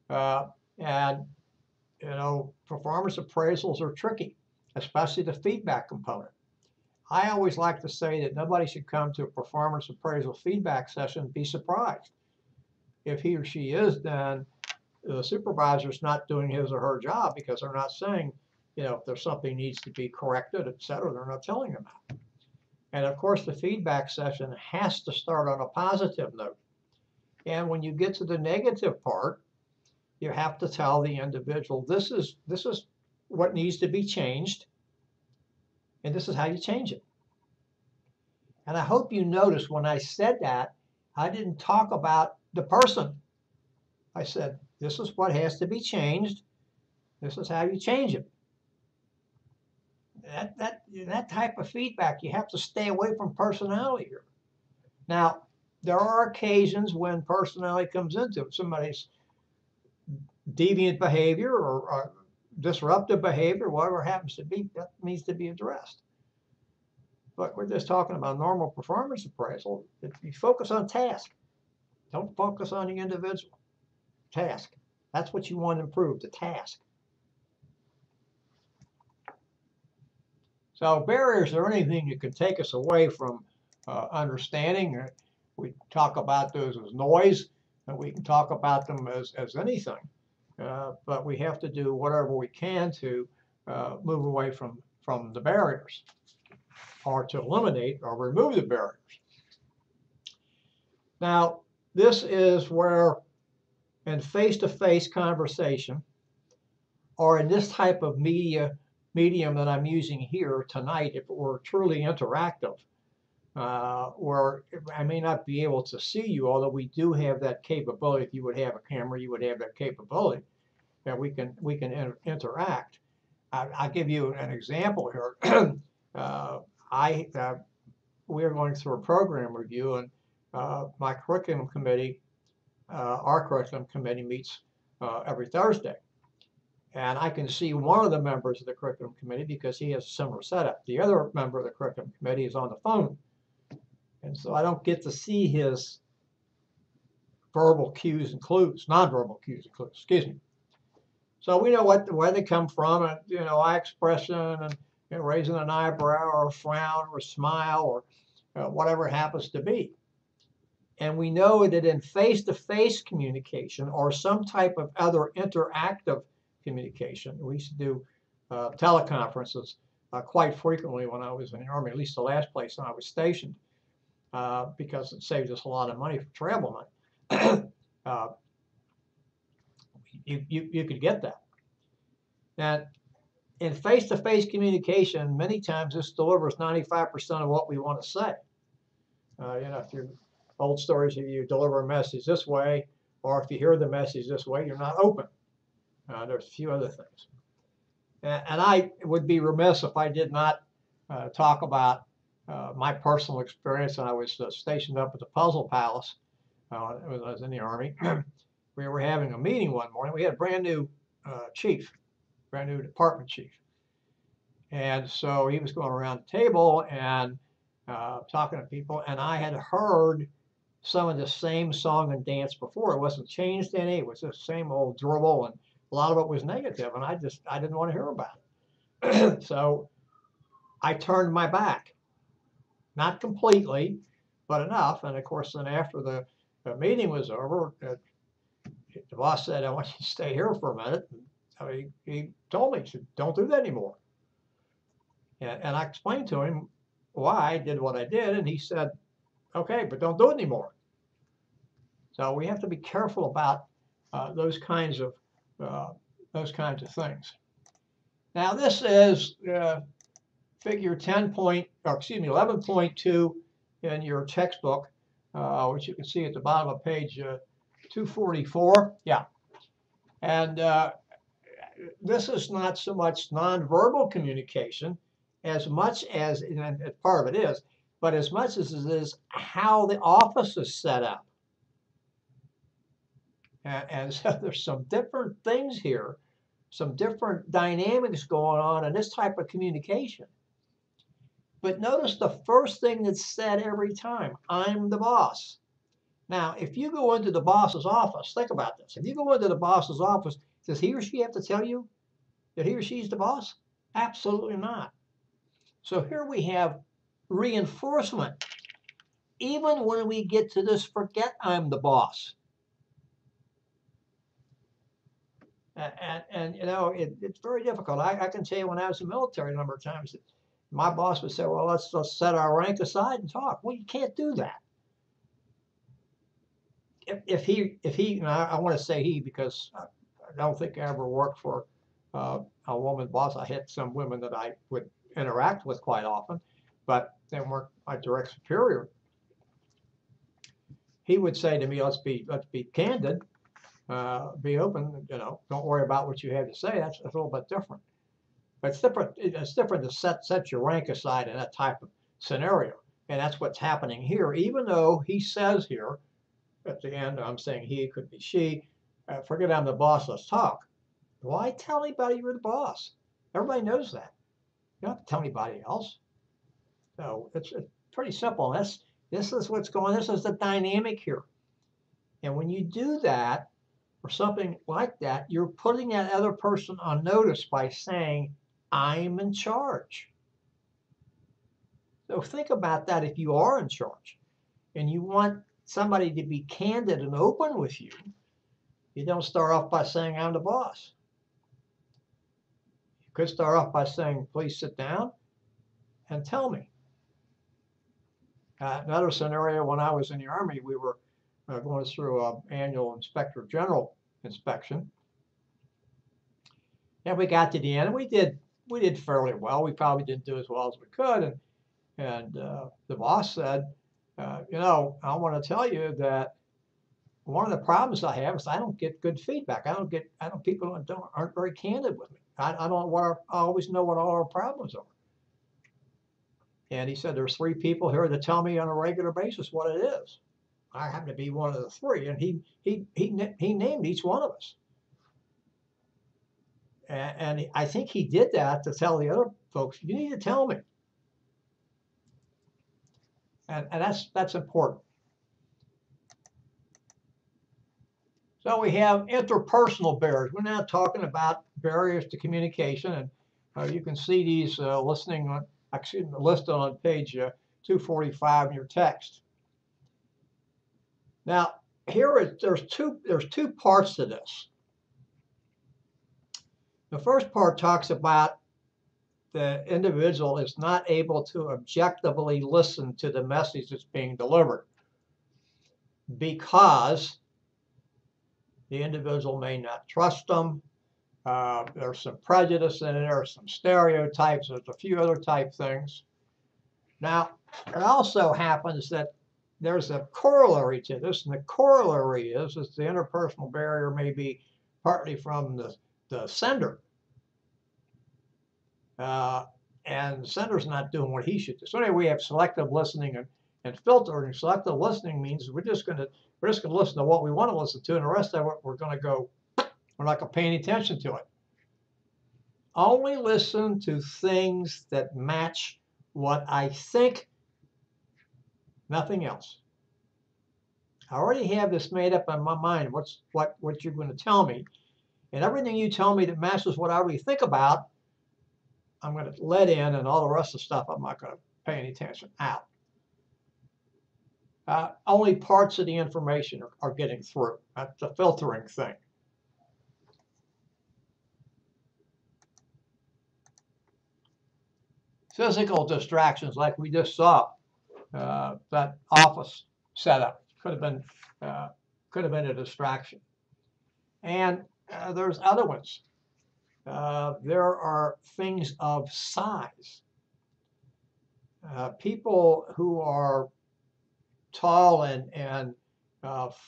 And, you know, performance appraisals are tricky, especially the feedback component. I always like to say that nobody should come to a performance appraisal feedback session and be surprised. If he or she is, then the supervisor's not doing his or her job, because they're not saying, you know, if there's something needs to be corrected, etc. They're not telling them that. And of course, the feedback session has to start on a positive note. And when you get to the negative part, you have to tell the individual, this is what needs to be changed, and this is how you change it. And I hope you noticed when I said that, I didn't talk about the person. I said, this is what has to be changed. This is how you change it. That type of feedback, you have to stay away from personality here. Now, there are occasions when personality comes into it. Somebody's deviant behavior or disruptive behavior, whatever it happens to be, that needs to be addressed. But we're just talking about normal performance appraisal. If you focus on task, don't focus on the individual. Task. That's what you want to improve, the task. So barriers are anything that can take us away from understanding. We talk about those as noise, and we can talk about them as anything. but we have to do whatever we can to move away from the barriers, or to eliminate or remove the barriers. Now, this is where in face-to-face conversation, or in this type of medium that I'm using here tonight, if it were truly interactive, where I may not be able to see you, although we do have that capability. If you would have a camera, you would have that capability that we can interact. I'll give you an example here. We are going through a program review, and my curriculum committee, our curriculum committee meets every Thursday. And I can see one of the members of the curriculum committee because he has a similar setup. The other member of the curriculum committee is on the phone. And so I don't get to see his verbal cues and clues, nonverbal cues and clues, excuse me. So we know where they come from, and eye expression, and raising an eyebrow or a frown or a smile, or whatever it happens to be. And we know that in face-to-face communication or some type of other interactive communication, we used to do teleconferences quite frequently when I was in the Army, at least the last place I was stationed, because it saved us a lot of money for travel money. You could get that. And in face-to-face communication, many times this delivers 95% of what we want to say. If you're old stories, if you deliver a message this way, or if you hear the message this way, you're not open. There's a few other things. And I would be remiss if I did not talk about my personal experience. I was stationed up at the Puzzle Palace when I was in the Army. We were having a meeting one morning. We had a brand new chief, brand new department chief. And so he was going around the table and talking to people. And I had heard some of the same song and dance before. It wasn't changed any. It was the same old dribble, and a lot of it was negative, and I didn't want to hear about it. So I turned my back, not completely, but enough. And of course, then after the meeting was over, the boss said, "I want you to stay here for a minute." So he told me, he said, "Don't do that anymore." And I explained to him why I did what I did, and he said, "Okay, but don't do it anymore." So we have to be careful about those kinds of things. Now this is figure 11.2 in your textbook, which you can see at the bottom of page 244. Yeah, and this is not so much nonverbal communication as much as, and part of it is, but as much as it is how the office is set up. And so there's some different things here, some different dynamics going on in this type of communication. But notice the first thing that's said every time: I'm the boss. Now, if you go into the boss's office, think about this. If you go into the boss's office, does he or she have to tell you that he or she's the boss? Absolutely not. So here we have reinforcement. Even when we get to this forget I'm the boss. And it's very difficult. I can tell you when I was in the military a number of times that my boss would say, "Well, let's set our rank aside and talk." Well, you can't do that. If he, and I want to say he because I don't think I ever worked for a woman boss. I had some women that I would interact with quite often, but they weren't my direct superior. He would say to me, let's be candid, be open, don't worry about what you have to say. That's a little bit different. But it's different to set your rank aside in that type of scenario. And that's what's happening here, even though he says here at the end, I'm saying he, could be she, forget I'm the boss, let's talk. Why tell anybody you're the boss? Everybody knows that. You don't have to tell anybody else. So it's pretty simple. This is what's going on. This is the dynamic here. And when you do that, or something like that, you're putting that other person on notice by saying, I'm in charge. So think about that. If you are in charge and you want somebody to be candid and open with you, You don't start off by saying, I'm the boss. You could start off by saying, please sit down and tell me. Another scenario, when I was in the Army, we were going through an annual Inspector General inspection. And we got to the end, and we did fairly well. We probably didn't do as well as we could. And the boss said, you know, I want to tell you that one of the problems I have is I don't get good feedback. People aren't very candid with me. I always know what all our problems are. And he said, there's 3 people here that tell me on a regular basis what it is. I happen to be one of the 3, and he named each one of us. And I think he did that to tell the other folks, you need to tell me. And that's important. So we have interpersonal barriers. We're now talking about barriers to communication, and you can see these listed on page 245 in your text. Now, there's two parts to this. The first part talks about the individual is not able to objectively listen to the message that's being delivered because the individual may not trust them. There's some prejudice in it, there's some stereotypes, there's a few other type things. Now, it also happens that there's a corollary to this, and the corollary is the interpersonal barrier may be partly from the sender. And the sender's not doing what he should do. So anyway, we have selective listening and filtering. Selective listening means we're just going to listen to what we want to listen to, and the rest of it we're not going to pay any attention to it. Only listen to things that match what I think, nothing else. I already have this made up in my mind, what you're going to tell me. And everything you tell me that matches what I already think about, I'm going to let in, and all the rest of the stuff I'm not going to pay any attention out. Only parts of the information are getting through. That's the filtering thing. Physical distractions, like we just saw, that office setup could have been a distraction. And there's other ones. There are things of size. People who are tall and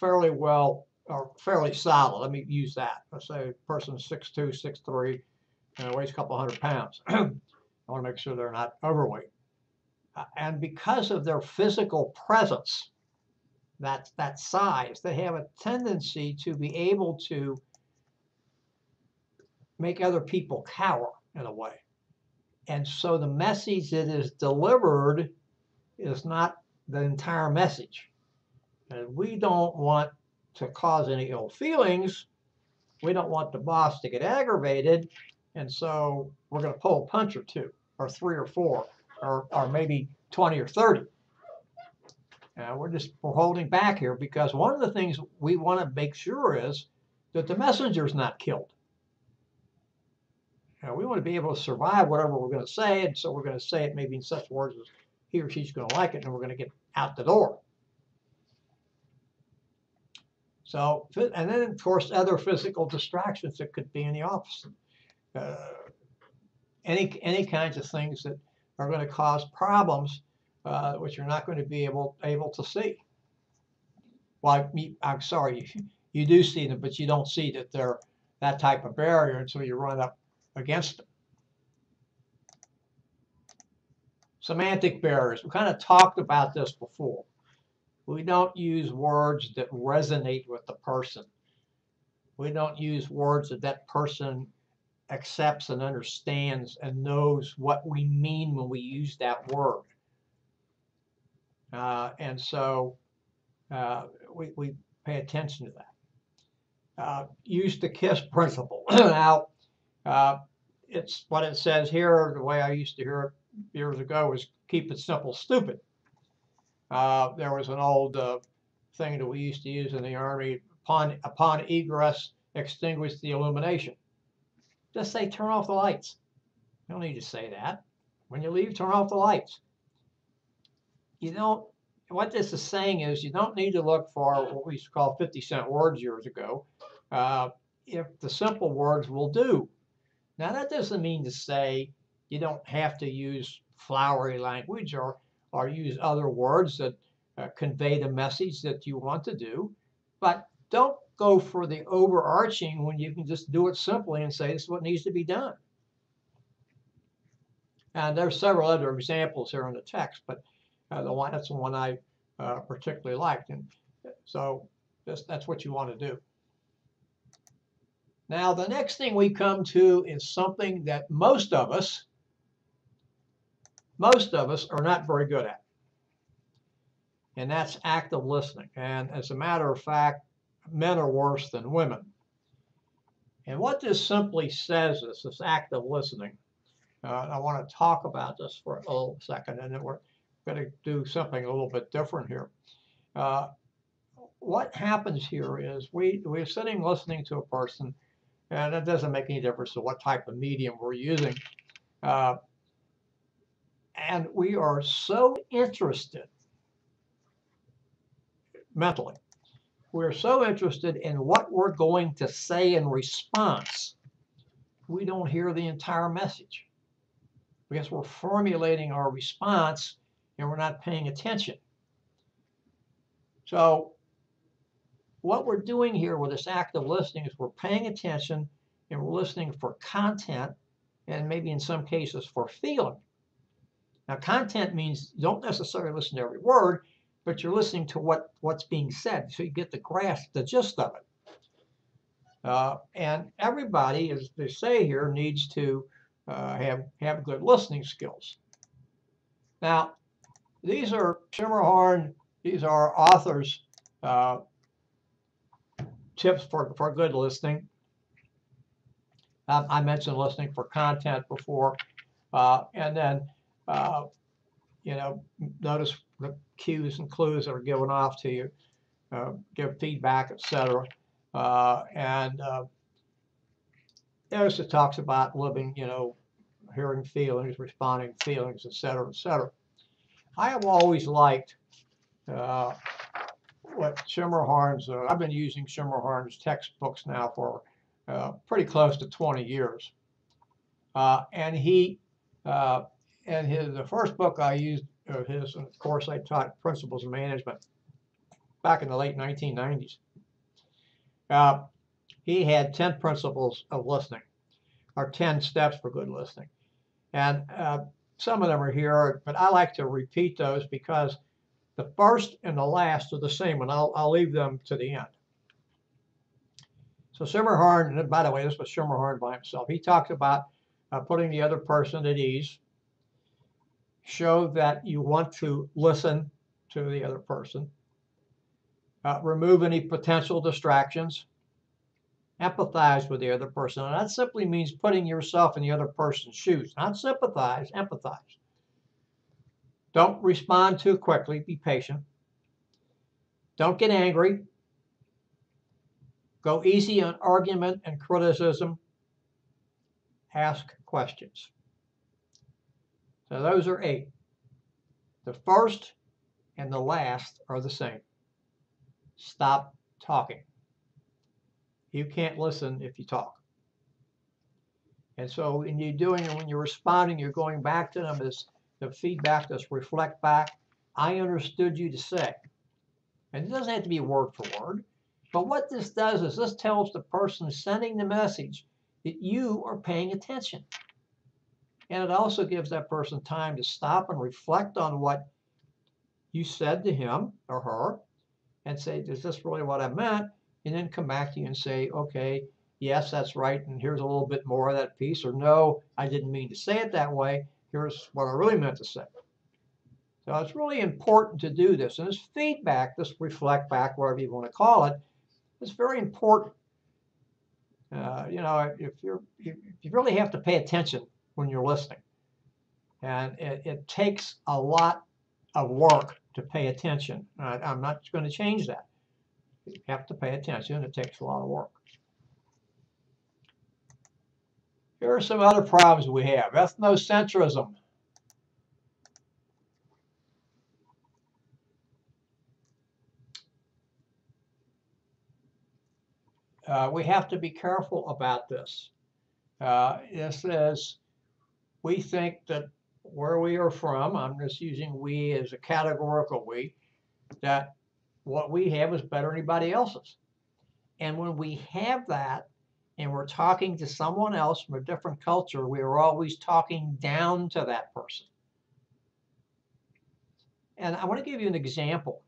fairly well or fairly solid. Let me use that. Let's say a person's 6'2", 6'3", weighs a couple hundred pounds. I want to make sure they're not overweight. And because of their physical presence, that size, they have a tendency to be able to make other people cower in a way. And so the message that is delivered is not the entire message. And we don't want to cause any ill feelings. We don't want the boss to get aggravated. And so we're going to pull a punch or 2 or 3 or 4 or maybe 20 or 30. We're holding back here because one of the things we want to make sure is that the messenger's not killed. We want to be able to survive whatever we're going to say, and so we're going to say it maybe in such words as he or she's going to like it, and we're going to get out the door. So, and then of course other physical distractions that could be in the office. Any kinds of things that are going to cause problems, which you're not going to be able to see. Well, I'm sorry, you do see them, but you don't see that they're that type of barrier until you run up against them. Semantic barriers. We kind of talked about this before. We don't use words that resonate with the person. We don't use words that person accepts and understands and knows what we mean when we use that word. And so we pay attention to that. Use the KISS principle. Now, it's what it says here. The way I used to hear it years ago was keep it simple, stupid. There was an old thing that we used to use in the Army. upon egress, extinguish the illumination. Just say turn off the lights. You don't need to say that. When you leave, turn off the lights. You don't, what this is saying is you don't need to look for what we used to call 50-cent words years ago. If the simple words will do. Now, that doesn't mean to say you don't have to use flowery language or use other words that convey the message that you want to do. But don't go for the overarching when you can just do it simply and say this is what needs to be done. And there's several other examples here in the text, but that's the one I particularly liked. And so that's what you want to do. Now, the next thing we come to is something that most of us are not very good at. And that's active listening. And as a matter of fact, men are worse than women. And what this simply says is this active listening. I want to talk about this for a little second, and then we're going to do something a little bit different here. What happens here is we're sitting listening to a person, and it doesn't make any difference to what type of medium we're using. And we are so interested mentally. We're so interested in what we're going to say in response, we don't hear the entire message. Because we're formulating our response and we're not paying attention. So what we're doing here with this active listening is we're paying attention and we're listening for content and maybe in some cases for feeling. Now, content means you don't necessarily listen to every word, but you're listening to what's being said, so you get the grasp, the gist of it. And everybody, as they say here, needs to have good listening skills. Now, these are Schermerhorn, these are authors' tips for good listening. I mentioned listening for content before, and then notice the cues and clues that are given off to you, give feedback, etc. There's it talks about living, hearing feelings, responding to feelings, etc., etc. I have always liked what Schermerhorn's, I've been using Schermerhorn's textbooks now for pretty close to 20 years. And the first book I used of his, and of course I taught Principles of Management back in the late 1990s. He had 10 principles of listening, or 10 steps for good listening. And some of them are here, but I like to repeat those because the first and the last are the same, and I'll leave them to the end. So Schermerhorn, and by the way, this was Schermerhorn by himself. He talks about putting the other person at ease, show that you want to listen to the other person, remove any potential distractions, empathize with the other person. And that simply means putting yourself in the other person's shoes, not sympathize, empathize. Don't respond too quickly, be patient. Don't get angry. Go easy on argument and criticism. Ask questions. So those are 8. The first and the last are the same. Stop talking. You can't listen if you talk. And so when you're doing it, when you're responding, you're going back to them as the feedback, this reflect back. I understood you to say. And it doesn't have to be word for word. But what this does is this tells the person sending the message that you are paying attention. And it also gives that person time to stop and reflect on what you said to him or her and say, is this really what I meant? And then come back to you and say, okay, yes, that's right. And here's a little bit more of that piece. Or no, I didn't mean to say it that way. Here's what I really meant to say. So it's really important to do this. And this feedback, this reflect back, whatever you want to call it, is very important. If you really have to pay attention when you're listening. And it takes a lot of work to pay attention. I'm not going to change that. You have to pay attention. It takes a lot of work. Here are some other problems we have. Ethnocentrism. We have to be careful about this. It says we think that where we are from, I'm just using we as a categorical we, that what we have is better than anybody else's. And when we have that and we're talking to someone else from a different culture, we are always talking down to that person. And I want to give you an example.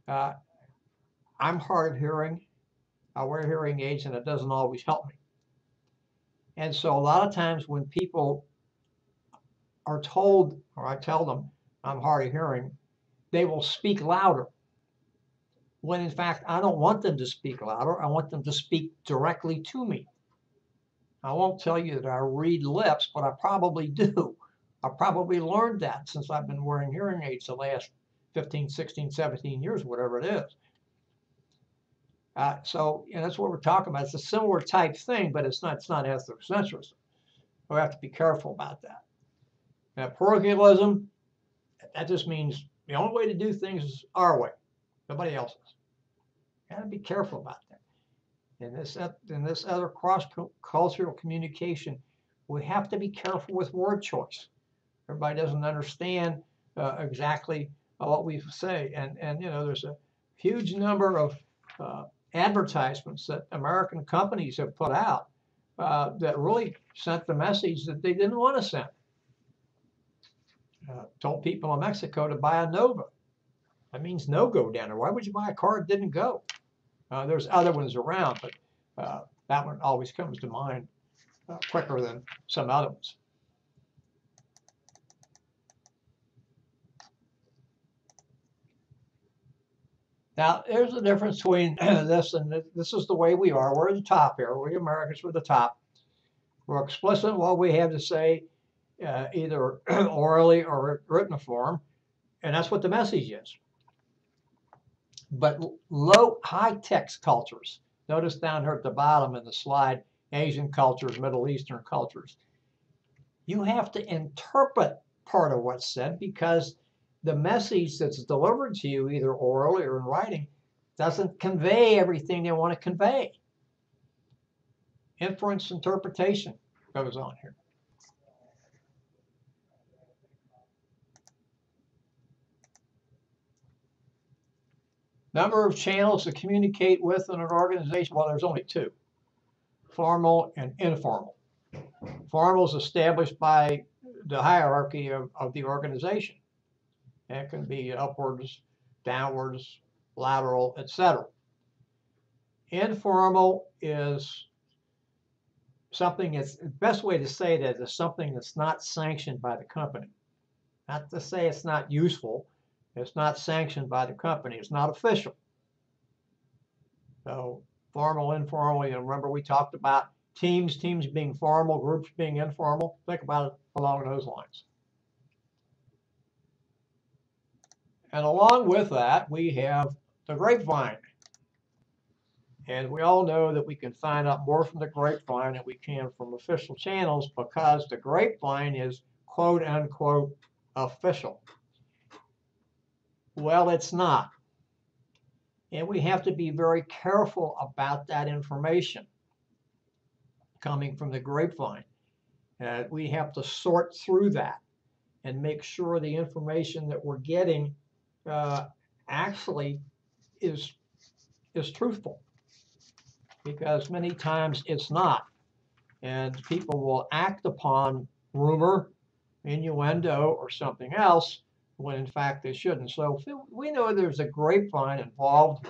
I'm hard of hearing. I wear hearing aids and it doesn't always help me. And so a lot of times when people are told, or I tell them I'm hard of hearing, they will speak louder. When in fact, I don't want them to speak louder. I want them to speak directly to me. I won't tell you that I read lips, but I probably do. I probably learned that since I've been wearing hearing aids the last 15, 16, 17 years, whatever it is. So that's what we're talking about. It's a similar type thing, but it's not ethnocentrism. We have to be careful about that. Now, parochialism, that just means the only way to do things is our way, nobody else's. You got to be careful about that. In this other cross-cultural communication, we have to be careful with word choice. Everybody doesn't understand exactly what we say, and there's a huge number of advertisements that American companies have put out that really sent the message that they didn't want to send. Told people in Mexico to buy a Nova. That means no go down there. Why would you buy a car that didn't go? There's other ones around, but that one always comes to mind quicker than some other ones. Now, there's a difference between this and this is the way we are. We're at the top here. We Americans, we're at the top. We're explicit in what we have to say, either orally or written form, and that's what the message is. But high-text cultures, notice down here at the bottom in the slide, Asian cultures, Middle Eastern cultures, you have to interpret part of what's said because the message that's delivered to you, either orally or in writing, doesn't convey everything they want to convey. Inference interpretation goes on here. Number of channels to communicate with in an organization, well, there's only two, formal and informal. Formal is established by the hierarchy of the organization. It can be upwards, downwards, lateral, etc. Informal is something that's, the best way to say that is something that's not sanctioned by the company. Not to say it's not useful, it's not sanctioned by the company, it's not official. So formal, informal, remember we talked about teams being formal, groups being informal. Think about it along those lines. And along with that, we have the grapevine. And we all know that we can find out more from the grapevine than we can from official channels because the grapevine is quote unquote official. Well, it's not. And we have to be very careful about that information coming from the grapevine. We have to sort through that and make sure the information that we're getting actually is truthful, because many times it's not, and people will act upon rumor, innuendo, or something else when in fact they shouldn't. So we know there's a grapevine involved,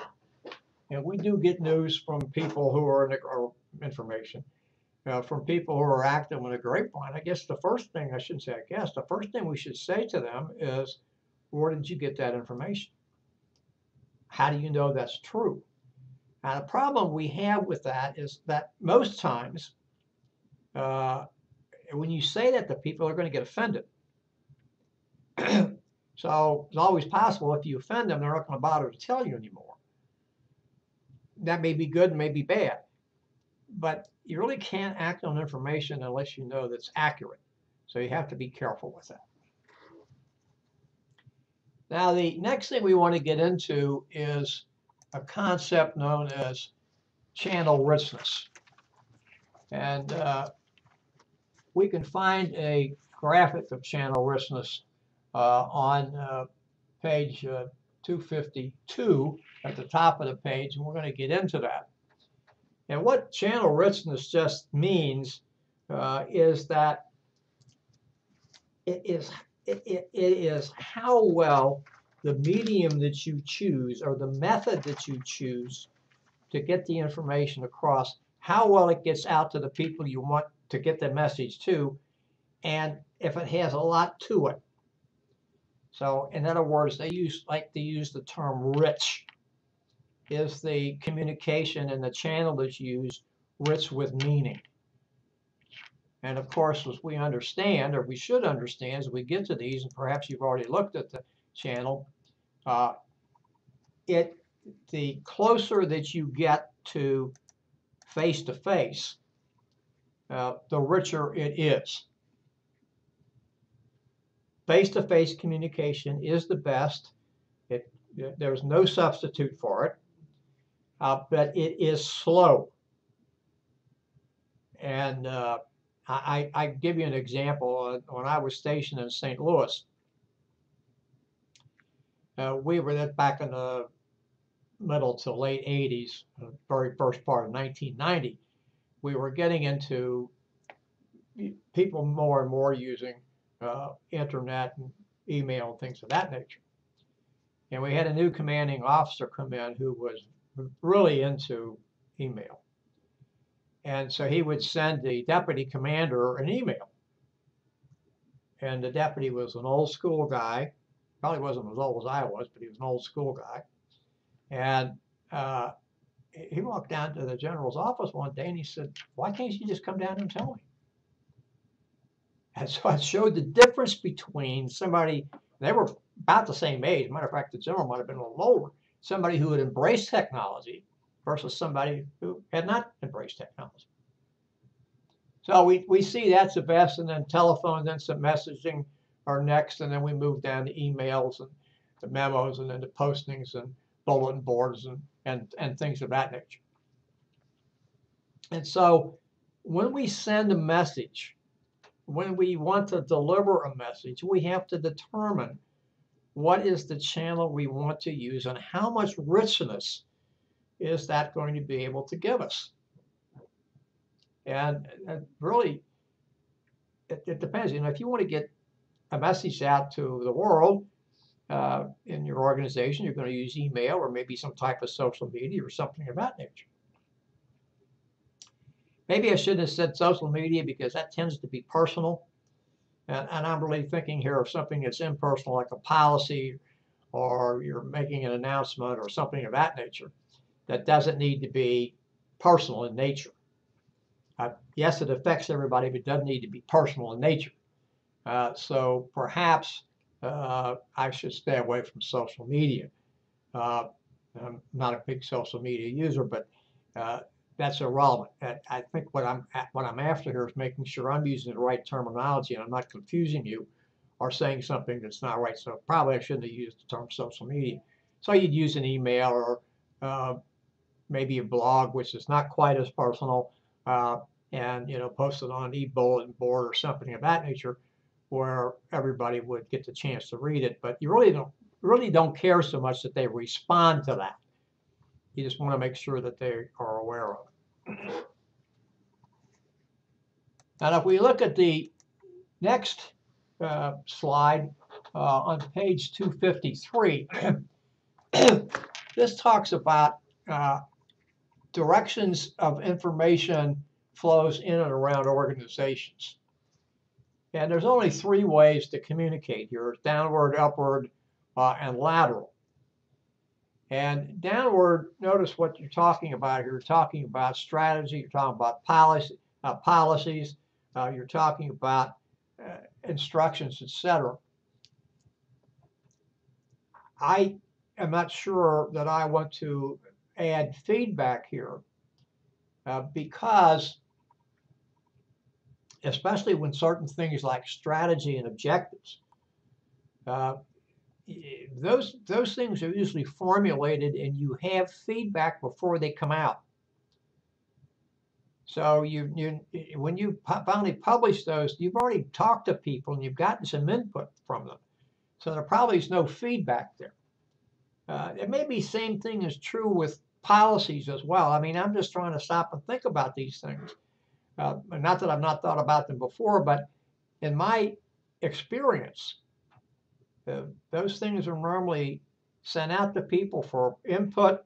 and we do get news from people who are or information from people who are active in a grapevine. I guess the first thing, I shouldn't say I guess, the first thing we should say to them is, where did you get that information? How do you know that's true? Now, the problem we have with that is that most times when you say that to people, they're going to get offended. So it's always possible if you offend them, they're not going to bother to tell you anymore. that may be good, may be bad, but you really can't act on information unless you know that's accurate. So you have to be careful with that. Now, the next thing we want to get into is a concept known as channel richness. And we can find a graphic of channel richness on page 252 at the top of the page, and we're going to get into that. And what channel richness just means is that it is how well the medium that you choose or the method that you choose to get the information across, how well it gets out to the people you want to get the message to, and if it has a lot to it. So in other words, they like to use the term rich. Is the communication and the channel that's used rich with meaning? And of course, as we understand, or we should understand as we get to these, and perhaps you've already looked at the channel, the closer that you get to face-to-face, the richer it is. Face-to-face communication is the best. There's no substitute for it, but it is slow. And I give you an example. When I was stationed in St. Louis, we were back in the middle to late 80s, the very first part of 1990, we were getting into people more and more using internet and email and things of that nature. And we had a new commanding officer come in who was really into email. And so he would send the deputy commander an email. And the deputy was an old school guy, probably wasn't as old as I was, but he was an old school guy. And he walked down to the general's office one day and he said, "Why can't you just come down and tell me?" And so I showed the difference between somebody, they were about the same age. Matter of fact, the general might have been a little older, somebody who had embraced technology versus somebody who had not embraced technology. So we see that's the best, and then telephone, then some messaging are next, and then we move down to emails and the memos, and then the postings and bulletin boards and things of that nature. And so when we send a message, when we want to deliver a message, we have to determine what is the channel we want to use and how much richness is that going to be able to give us. And really, it depends. If you want to get a message out to the world in your organization, you're going to use email or maybe some type of social media or something of that nature. Maybe I shouldn't have said social media because that tends to be personal. And I'm really thinking here of something that's impersonal, like a policy, or you're making an announcement or something of that nature that doesn't need to be personal in nature. Yes, it affects everybody, but it doesn't need to be personal in nature. So perhaps I should stay away from social media. I'm not a big social media user, but that's irrelevant. I think what I'm after here is making sure I'm using the right terminology and I'm not confusing you or saying something that's not right. So probably I shouldn't have used the term social media. So you'd use an email or maybe a blog, which is not quite as personal, and post it on an e-bulletin board or something of that nature, where everybody would get the chance to read it. But you really don't care so much that they respond to that. You just want to make sure that they are aware of it. Now, if we look at the next slide on page 253, this talks about directions of information flows in and around organizations. And there's only 3 ways to communicate here: downward, upward, and lateral. And downward, notice what you're talking about here. You're talking about strategy, you're talking about policies, you're talking about instructions, etc. I am not sure that I want to add feedback here because, especially when certain things like strategy and objectives, those things are usually formulated and you have feedback before they come out. So when you finally publish those, you've already talked to people and you've gotten some input from them. So there probably is no feedback there. It may be same thing is true with policies as well. I mean, I'm just trying to stop and think about these things. Not that I've not thought about them before, but in my experience, those things are normally sent out to people for input.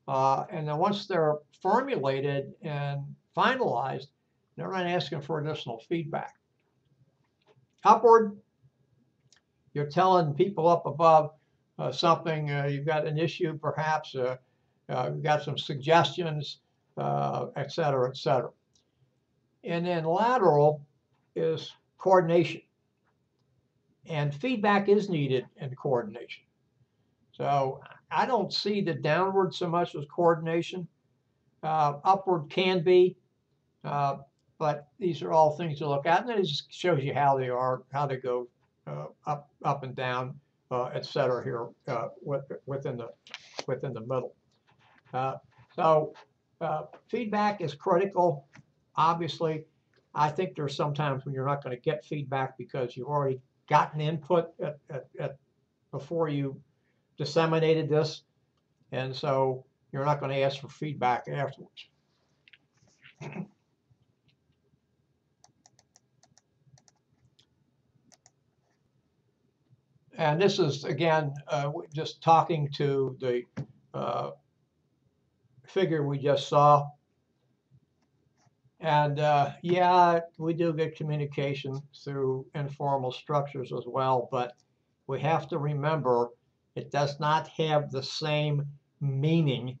And then once they're formulated and finalized, they're not asking for additional feedback. Upward, you're telling people up above something, you've got an issue perhaps, you've got some suggestions, et cetera, et cetera. And then lateral is coordination. And feedback is needed in coordination. So I don't see the downward so much as coordination. Upward can be, but these are all things to look at, and it just shows you how they are, how they go up and down, et cetera, here within the middle. So feedback is critical. Obviously, I think there's sometimes when you're not going to get feedback because you've already gotten input before you disseminated this, and so you're not going to ask for feedback afterwards. And this is, again, just talking to the figure we just saw. And yeah, we do get communication through informal structures as well, but we have to remember it does not have the same meaning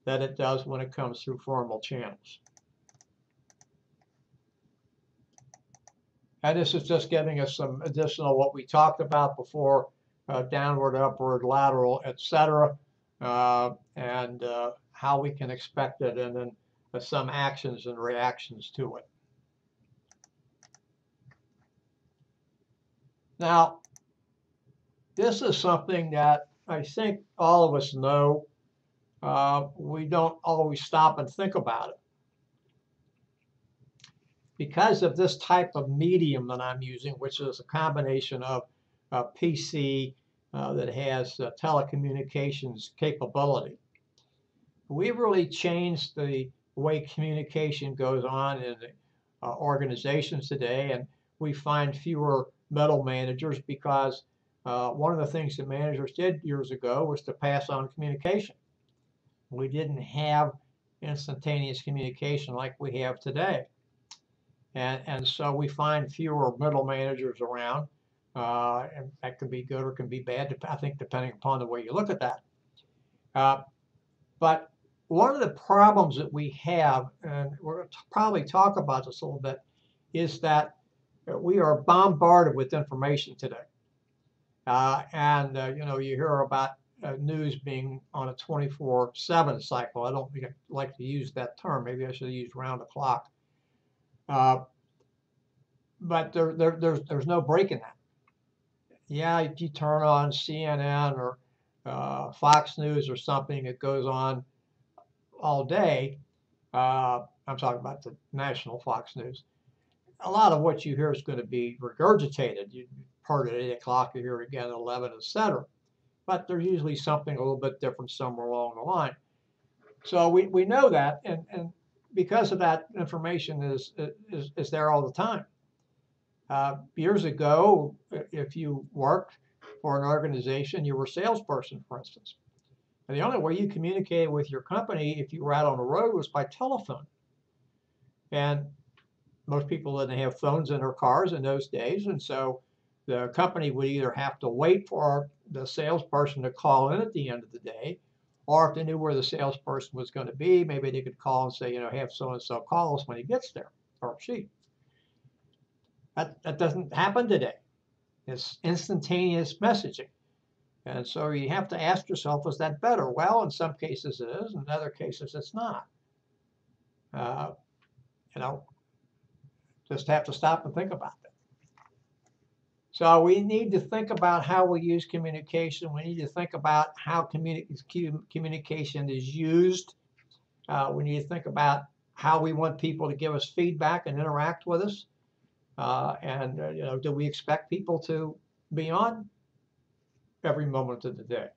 that it does when it comes through formal channels. And this is just giving us some additional what we talked about before, downward, upward, lateral, etc., and how we can expect it, and then some actions and reactions to it. Now, this is something that I think all of us know. We don't always stop and think about it. Because of this type of medium that I'm using, which is a combination of a PC that has telecommunications capability, we've really changed the way communication goes on in the organizations today, and we find fewer middle managers because one of the things that managers did years ago was to pass on communication. We didn't have instantaneous communication like we have today. And so we find fewer middle managers around, and that can be good or can be bad, I think, depending upon the way you look at that. But one of the problems that we have, and we're going to probably talk about this a little bit, is that we are bombarded with information today. You know, you hear about news being on a 24/7 cycle. I don't like to use that term. Maybe I should have used round the clock. But there's no break in that. Yeah, if you turn on CNN or Fox News or something, it goes on all day. I'm talking about the national Fox News. A lot of what you hear is going to be regurgitated. You heard it at 8 o'clock, you hear it again at 11, etc. But there's usually something a little bit different somewhere along the line. So we know that, and because of that, information is there all the time. Years ago, if you worked for an organization, you were a salesperson, for instance. And the only way you communicated with your company if you were out on the road was by telephone. And most people didn't have phones in their cars in those days, and so the company would either have to wait for the salesperson to call in at the end of the day, or if they knew where the salesperson was going to be, maybe they could call and say, you know, have so-and-so call us when he gets there, or she. That doesn't happen today. It's instantaneous messaging. And so you have to ask yourself, is that better? Well, in some cases it is, in other cases it's not. Uh, you know, just have to stop and think about that. So we need to think about how we use communication. We need to think about how communication is used. We need to think about how we want people to give us feedback and interact with us. Do we expect people to be on every moment of the day?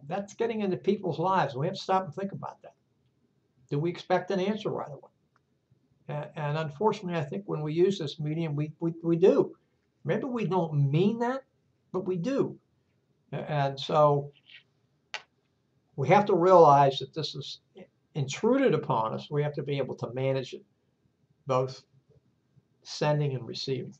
That's getting into people's lives. We have to stop and think about that. Do we expect an answer right away? And unfortunately, I think when we use this medium, we do. Maybe we don't mean that, but we do. And so we have to realize that this is intruded upon us. We have to be able to manage it, both sending and receiving.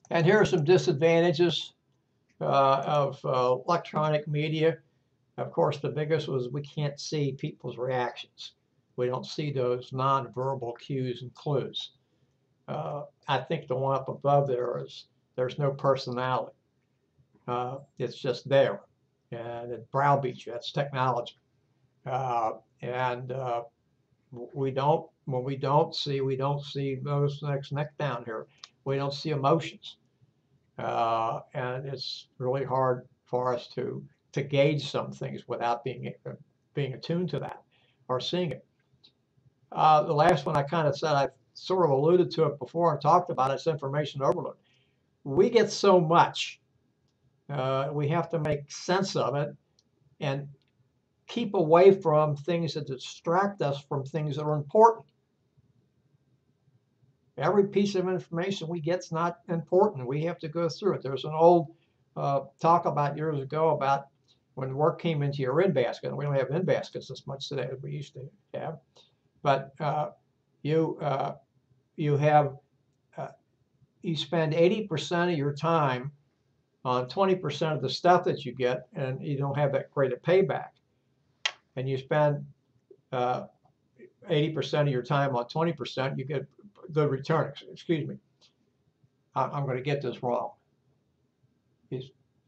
And here are some disadvantages of electronic media. Of course, the biggest was we can't see people's reactions. We don't see those nonverbal cues and clues. I think the one up above there is there's no personality. It's just there, and it browbeats you. That's technology, and when we don't see those neck down here. We don't see emotions, and it's really hard for us to gauge some things without being attuned to that or seeing it. The last one I kind of said, I sort of alluded to it before and talked about it, it's information overload. We get so much, we have to make sense of it and keep away from things that distract us from things that are important. Every piece of information we get is not important. We have to go through it. There's an old talk about years ago about when work came into your in basket. We don't have in baskets as much today as we used to have, but you spend 80% of your time on 20% of the stuff that you get, and you don't have that great a payback. And you spend 80% of your time on 20%, you get good return. Excuse me, I'm going to get this wrong.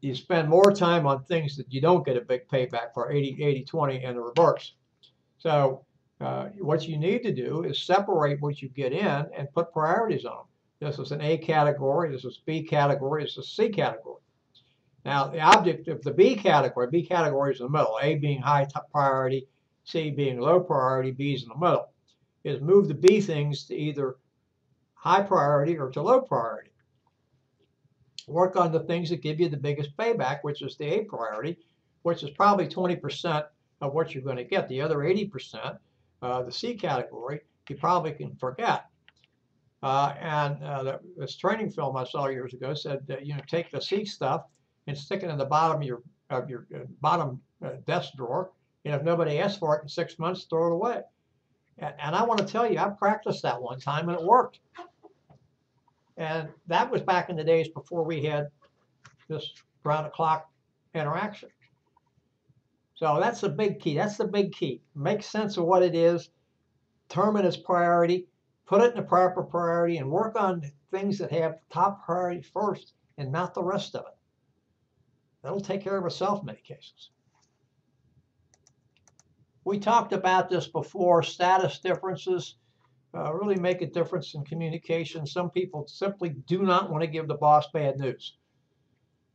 You spend more time on things that you don't get a big payback for, 80-20 and the reverse. So what you need to do is separate what you get in and put priorities on them. This is an A category, this is B category, this is C category. Now the object of the B category is in the middle, A being high priority, C being low priority, B is in the middle, is move the B things to either high priority or to low priority. Work on the things that give you the biggest payback, which is the A priority, which is probably 20% of what you're going to get. The other 80%, the C category, you probably can forget. This training film I saw years ago said that take the C stuff and stick it in the bottom of your bottom desk drawer, and if nobody asks for it in 6 months, throw it away. And I want to tell you, I practiced that one time and it worked. And that was back in the days before we had this round-the-clock interaction. So that's the big key. That's the big key. Make sense of what it is, determine its priority, put it in the proper priority, and work on things that have top priority first and not the rest of it. That'll take care of itself in many cases. We talked about this before, status differences. Really make a difference in communication. Some people simply do not want to give the boss bad news,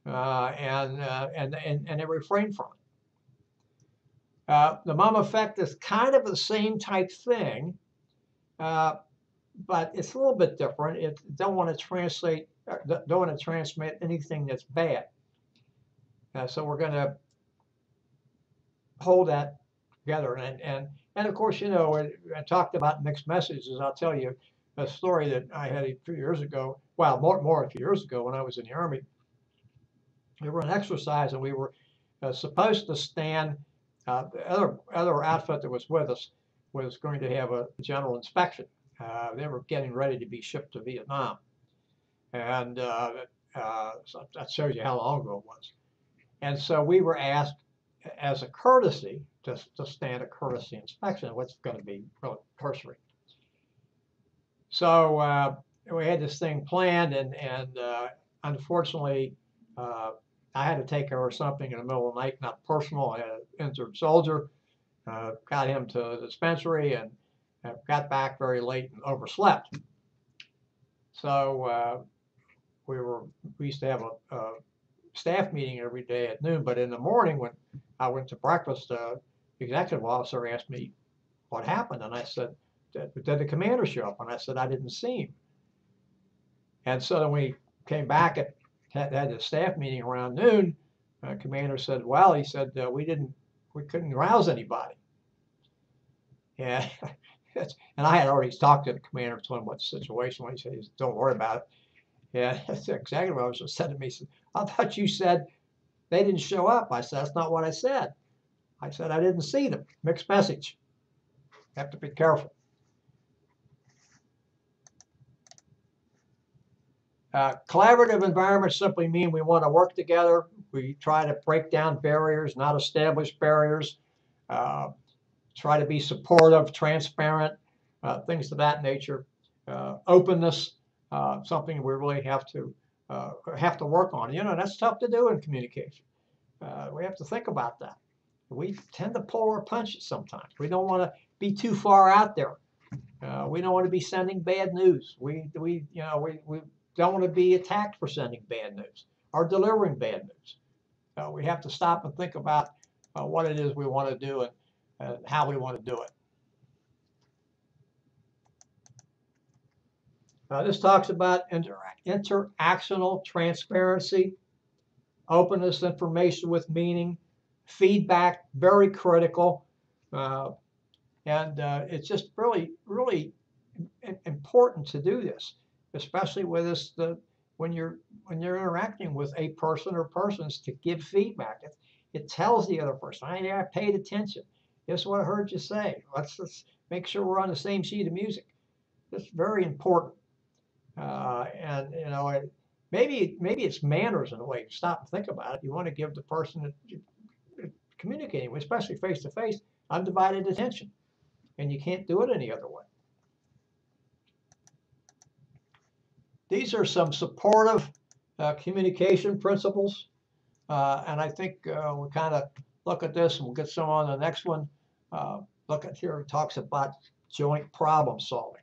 and they refrain from it. The mom effect is kind of the same type thing, but it's a little bit different. It don't want to transmit anything that's bad. So we're going to hold that together, and of course, I talked about mixed messages. I'll tell you a story that I had a few years ago. Well, more a few years ago when I was in the Army. We were on exercise and we were supposed to stand. The other outfit that was with us was going to have a general inspection. They were getting ready to be shipped to Vietnam, and so that shows you how long ago it was. And so we were asked, as a courtesy, to stand a courtesy inspection, what's going to be really cursory. So we had this thing planned, and unfortunately, I had to take care of something in the middle of the night, not personal. I had an injured soldier, got him to the dispensary, and got back very late and overslept. So we used to have a staff meeting every day at noon, but in the morning when I went to breakfast, the executive officer asked me what happened, and I said, did the commander show up? And I said, I didn't see him. And so then we came back and had the staff meeting around noon. Commander said, well, he said, we couldn't rouse anybody. Yeah. And I had already talked to the commander, told him what the situation was. He said, don't worry about it. Yeah, the executive officer said to me, I thought you said they didn't show up. I said, that's not what I said. I said, I didn't see them. Mixed message. Have to be careful. Collaborative environments simply mean we want to work together. We try to break down barriers, not establish barriers. Try to be supportive, transparent, things of that nature. Openness, something we really have to work on. You know, that's tough to do in communication. We have to think about that. We tend to pull our punches sometimes. We don't want to be too far out there. We don't want to be sending bad news. We don't want to be attacked for sending bad news or delivering bad news. We have to stop and think about what it is we want to do and how we want to do it. This talks about interactional transparency, openness, information with meaning, feedback, very critical. And it's just really, really important to do this, especially with this, when you're interacting with a person or persons, to give feedback. It tells the other person, I paid attention. Here's what I heard you say. Let's make sure we're on the same sheet of music. It's very important. And you know, maybe it's manners in a way. Stop and think about it. You want to give the person that you're communicating with, especially face to face, undivided attention, and you can't do it any other way. These are some supportive communication principles, and I think we'll kind of look at this, and we'll get some on the next one. Look at here, it talks about joint problem solving.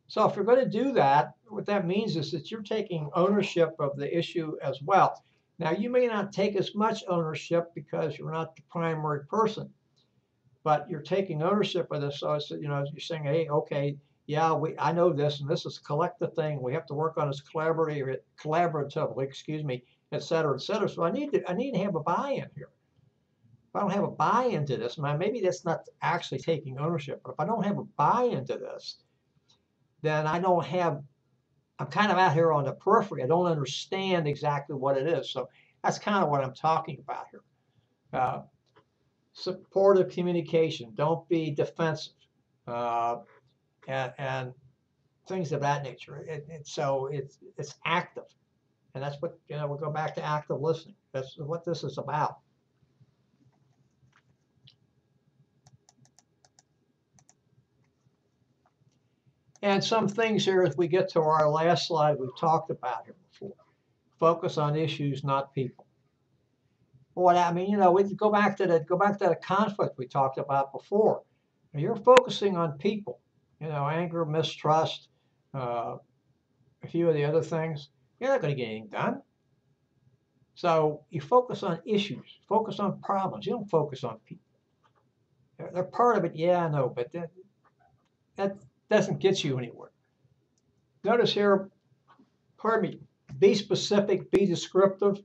So if you're going to do that, what that means is that you're taking ownership of the issue as well. Now, you may not take as much ownership because you're not the primary person, but you're taking ownership of this. So it's, you know, you're saying, hey, okay, yeah, I know this, and this is a collective thing. We have to work on this collaboratively, excuse me, et cetera, et cetera. So I need to have a buy-in here. If I don't have a buy-in to this, maybe that's not actually taking ownership, but if I don't have a buy-in to this, then I'm kind of out here on the periphery. I don't understand exactly what it is. So that's kind of what I'm talking about here. Supportive communication. Don't be defensive. And things of that nature. So it's active. And that's what, you know, we'll go back to active listening. That's what this is about. And some things here, as we get to our last slide, we've talked about here before. Focus on issues, not people. What I mean, you know, we go back to the conflict we talked about before. You're focusing on people, you know, anger, mistrust, a few of the other things. You're not going to get anything done. So you focus on issues, focus on problems. You don't focus on people. They're part of it, yeah, I know, but that doesn't get you anywhere. Notice here, pardon me, be specific, be descriptive,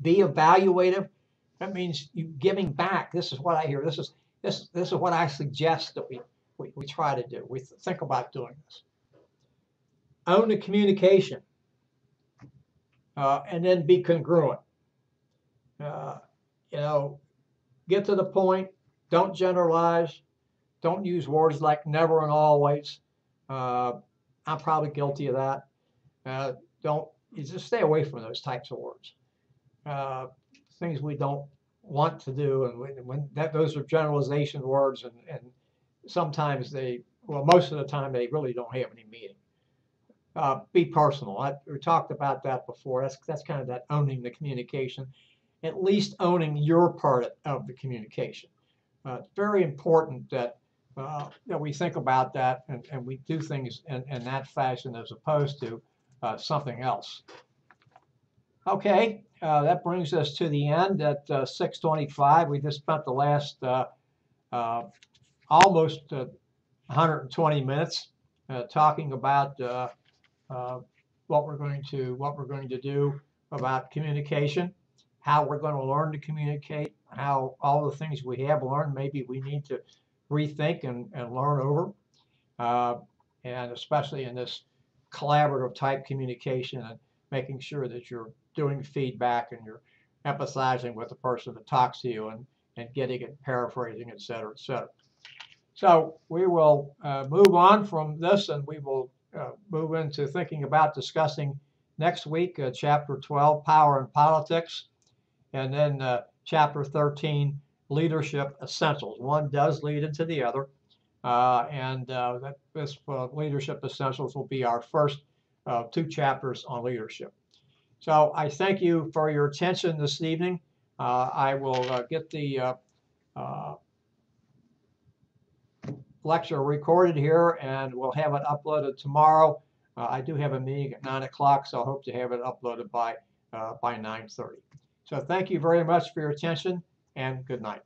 be evaluative. That means you giving back. This is what I hear. This is what I suggest that we try to do. We think about doing this. Own the communication, and then be congruent. You know, get to the point. Don't generalize. Don't use words like never and always. I'm probably guilty of that. You just stay away from those types of words. Things we don't want to do, and those are generalization words, and sometimes well, most of the time they really don't have any meaning. Be personal. We talked about that before. That's kind of that owning the communication, at least owning your part of the communication. It's very important that we think about that and we do things in that fashion as opposed to something else. Okay, that brings us to the end at 6:25. We just spent the last almost 120 minutes talking about what we're going to do about communication, how we're going to learn to communicate, how all the things we have learned maybe we need to rethink and learn over, and especially in this collaborative type communication and making sure that you're doing feedback and you're empathizing with the person that talks to you and getting it, paraphrasing, et cetera, et cetera. So we will move on from this and we will move into thinking about discussing next week chapter 12, Power and Politics, and then chapter 13, Leadership Essentials. One does lead into the other, and this Leadership Essentials will be our first 2 chapters on leadership. So I thank you for your attention this evening. I will get the lecture recorded here and we'll have it uploaded tomorrow. I do have a meeting at 9 o'clock, so I hope to have it uploaded by 9:30. So thank you very much for your attention and good night.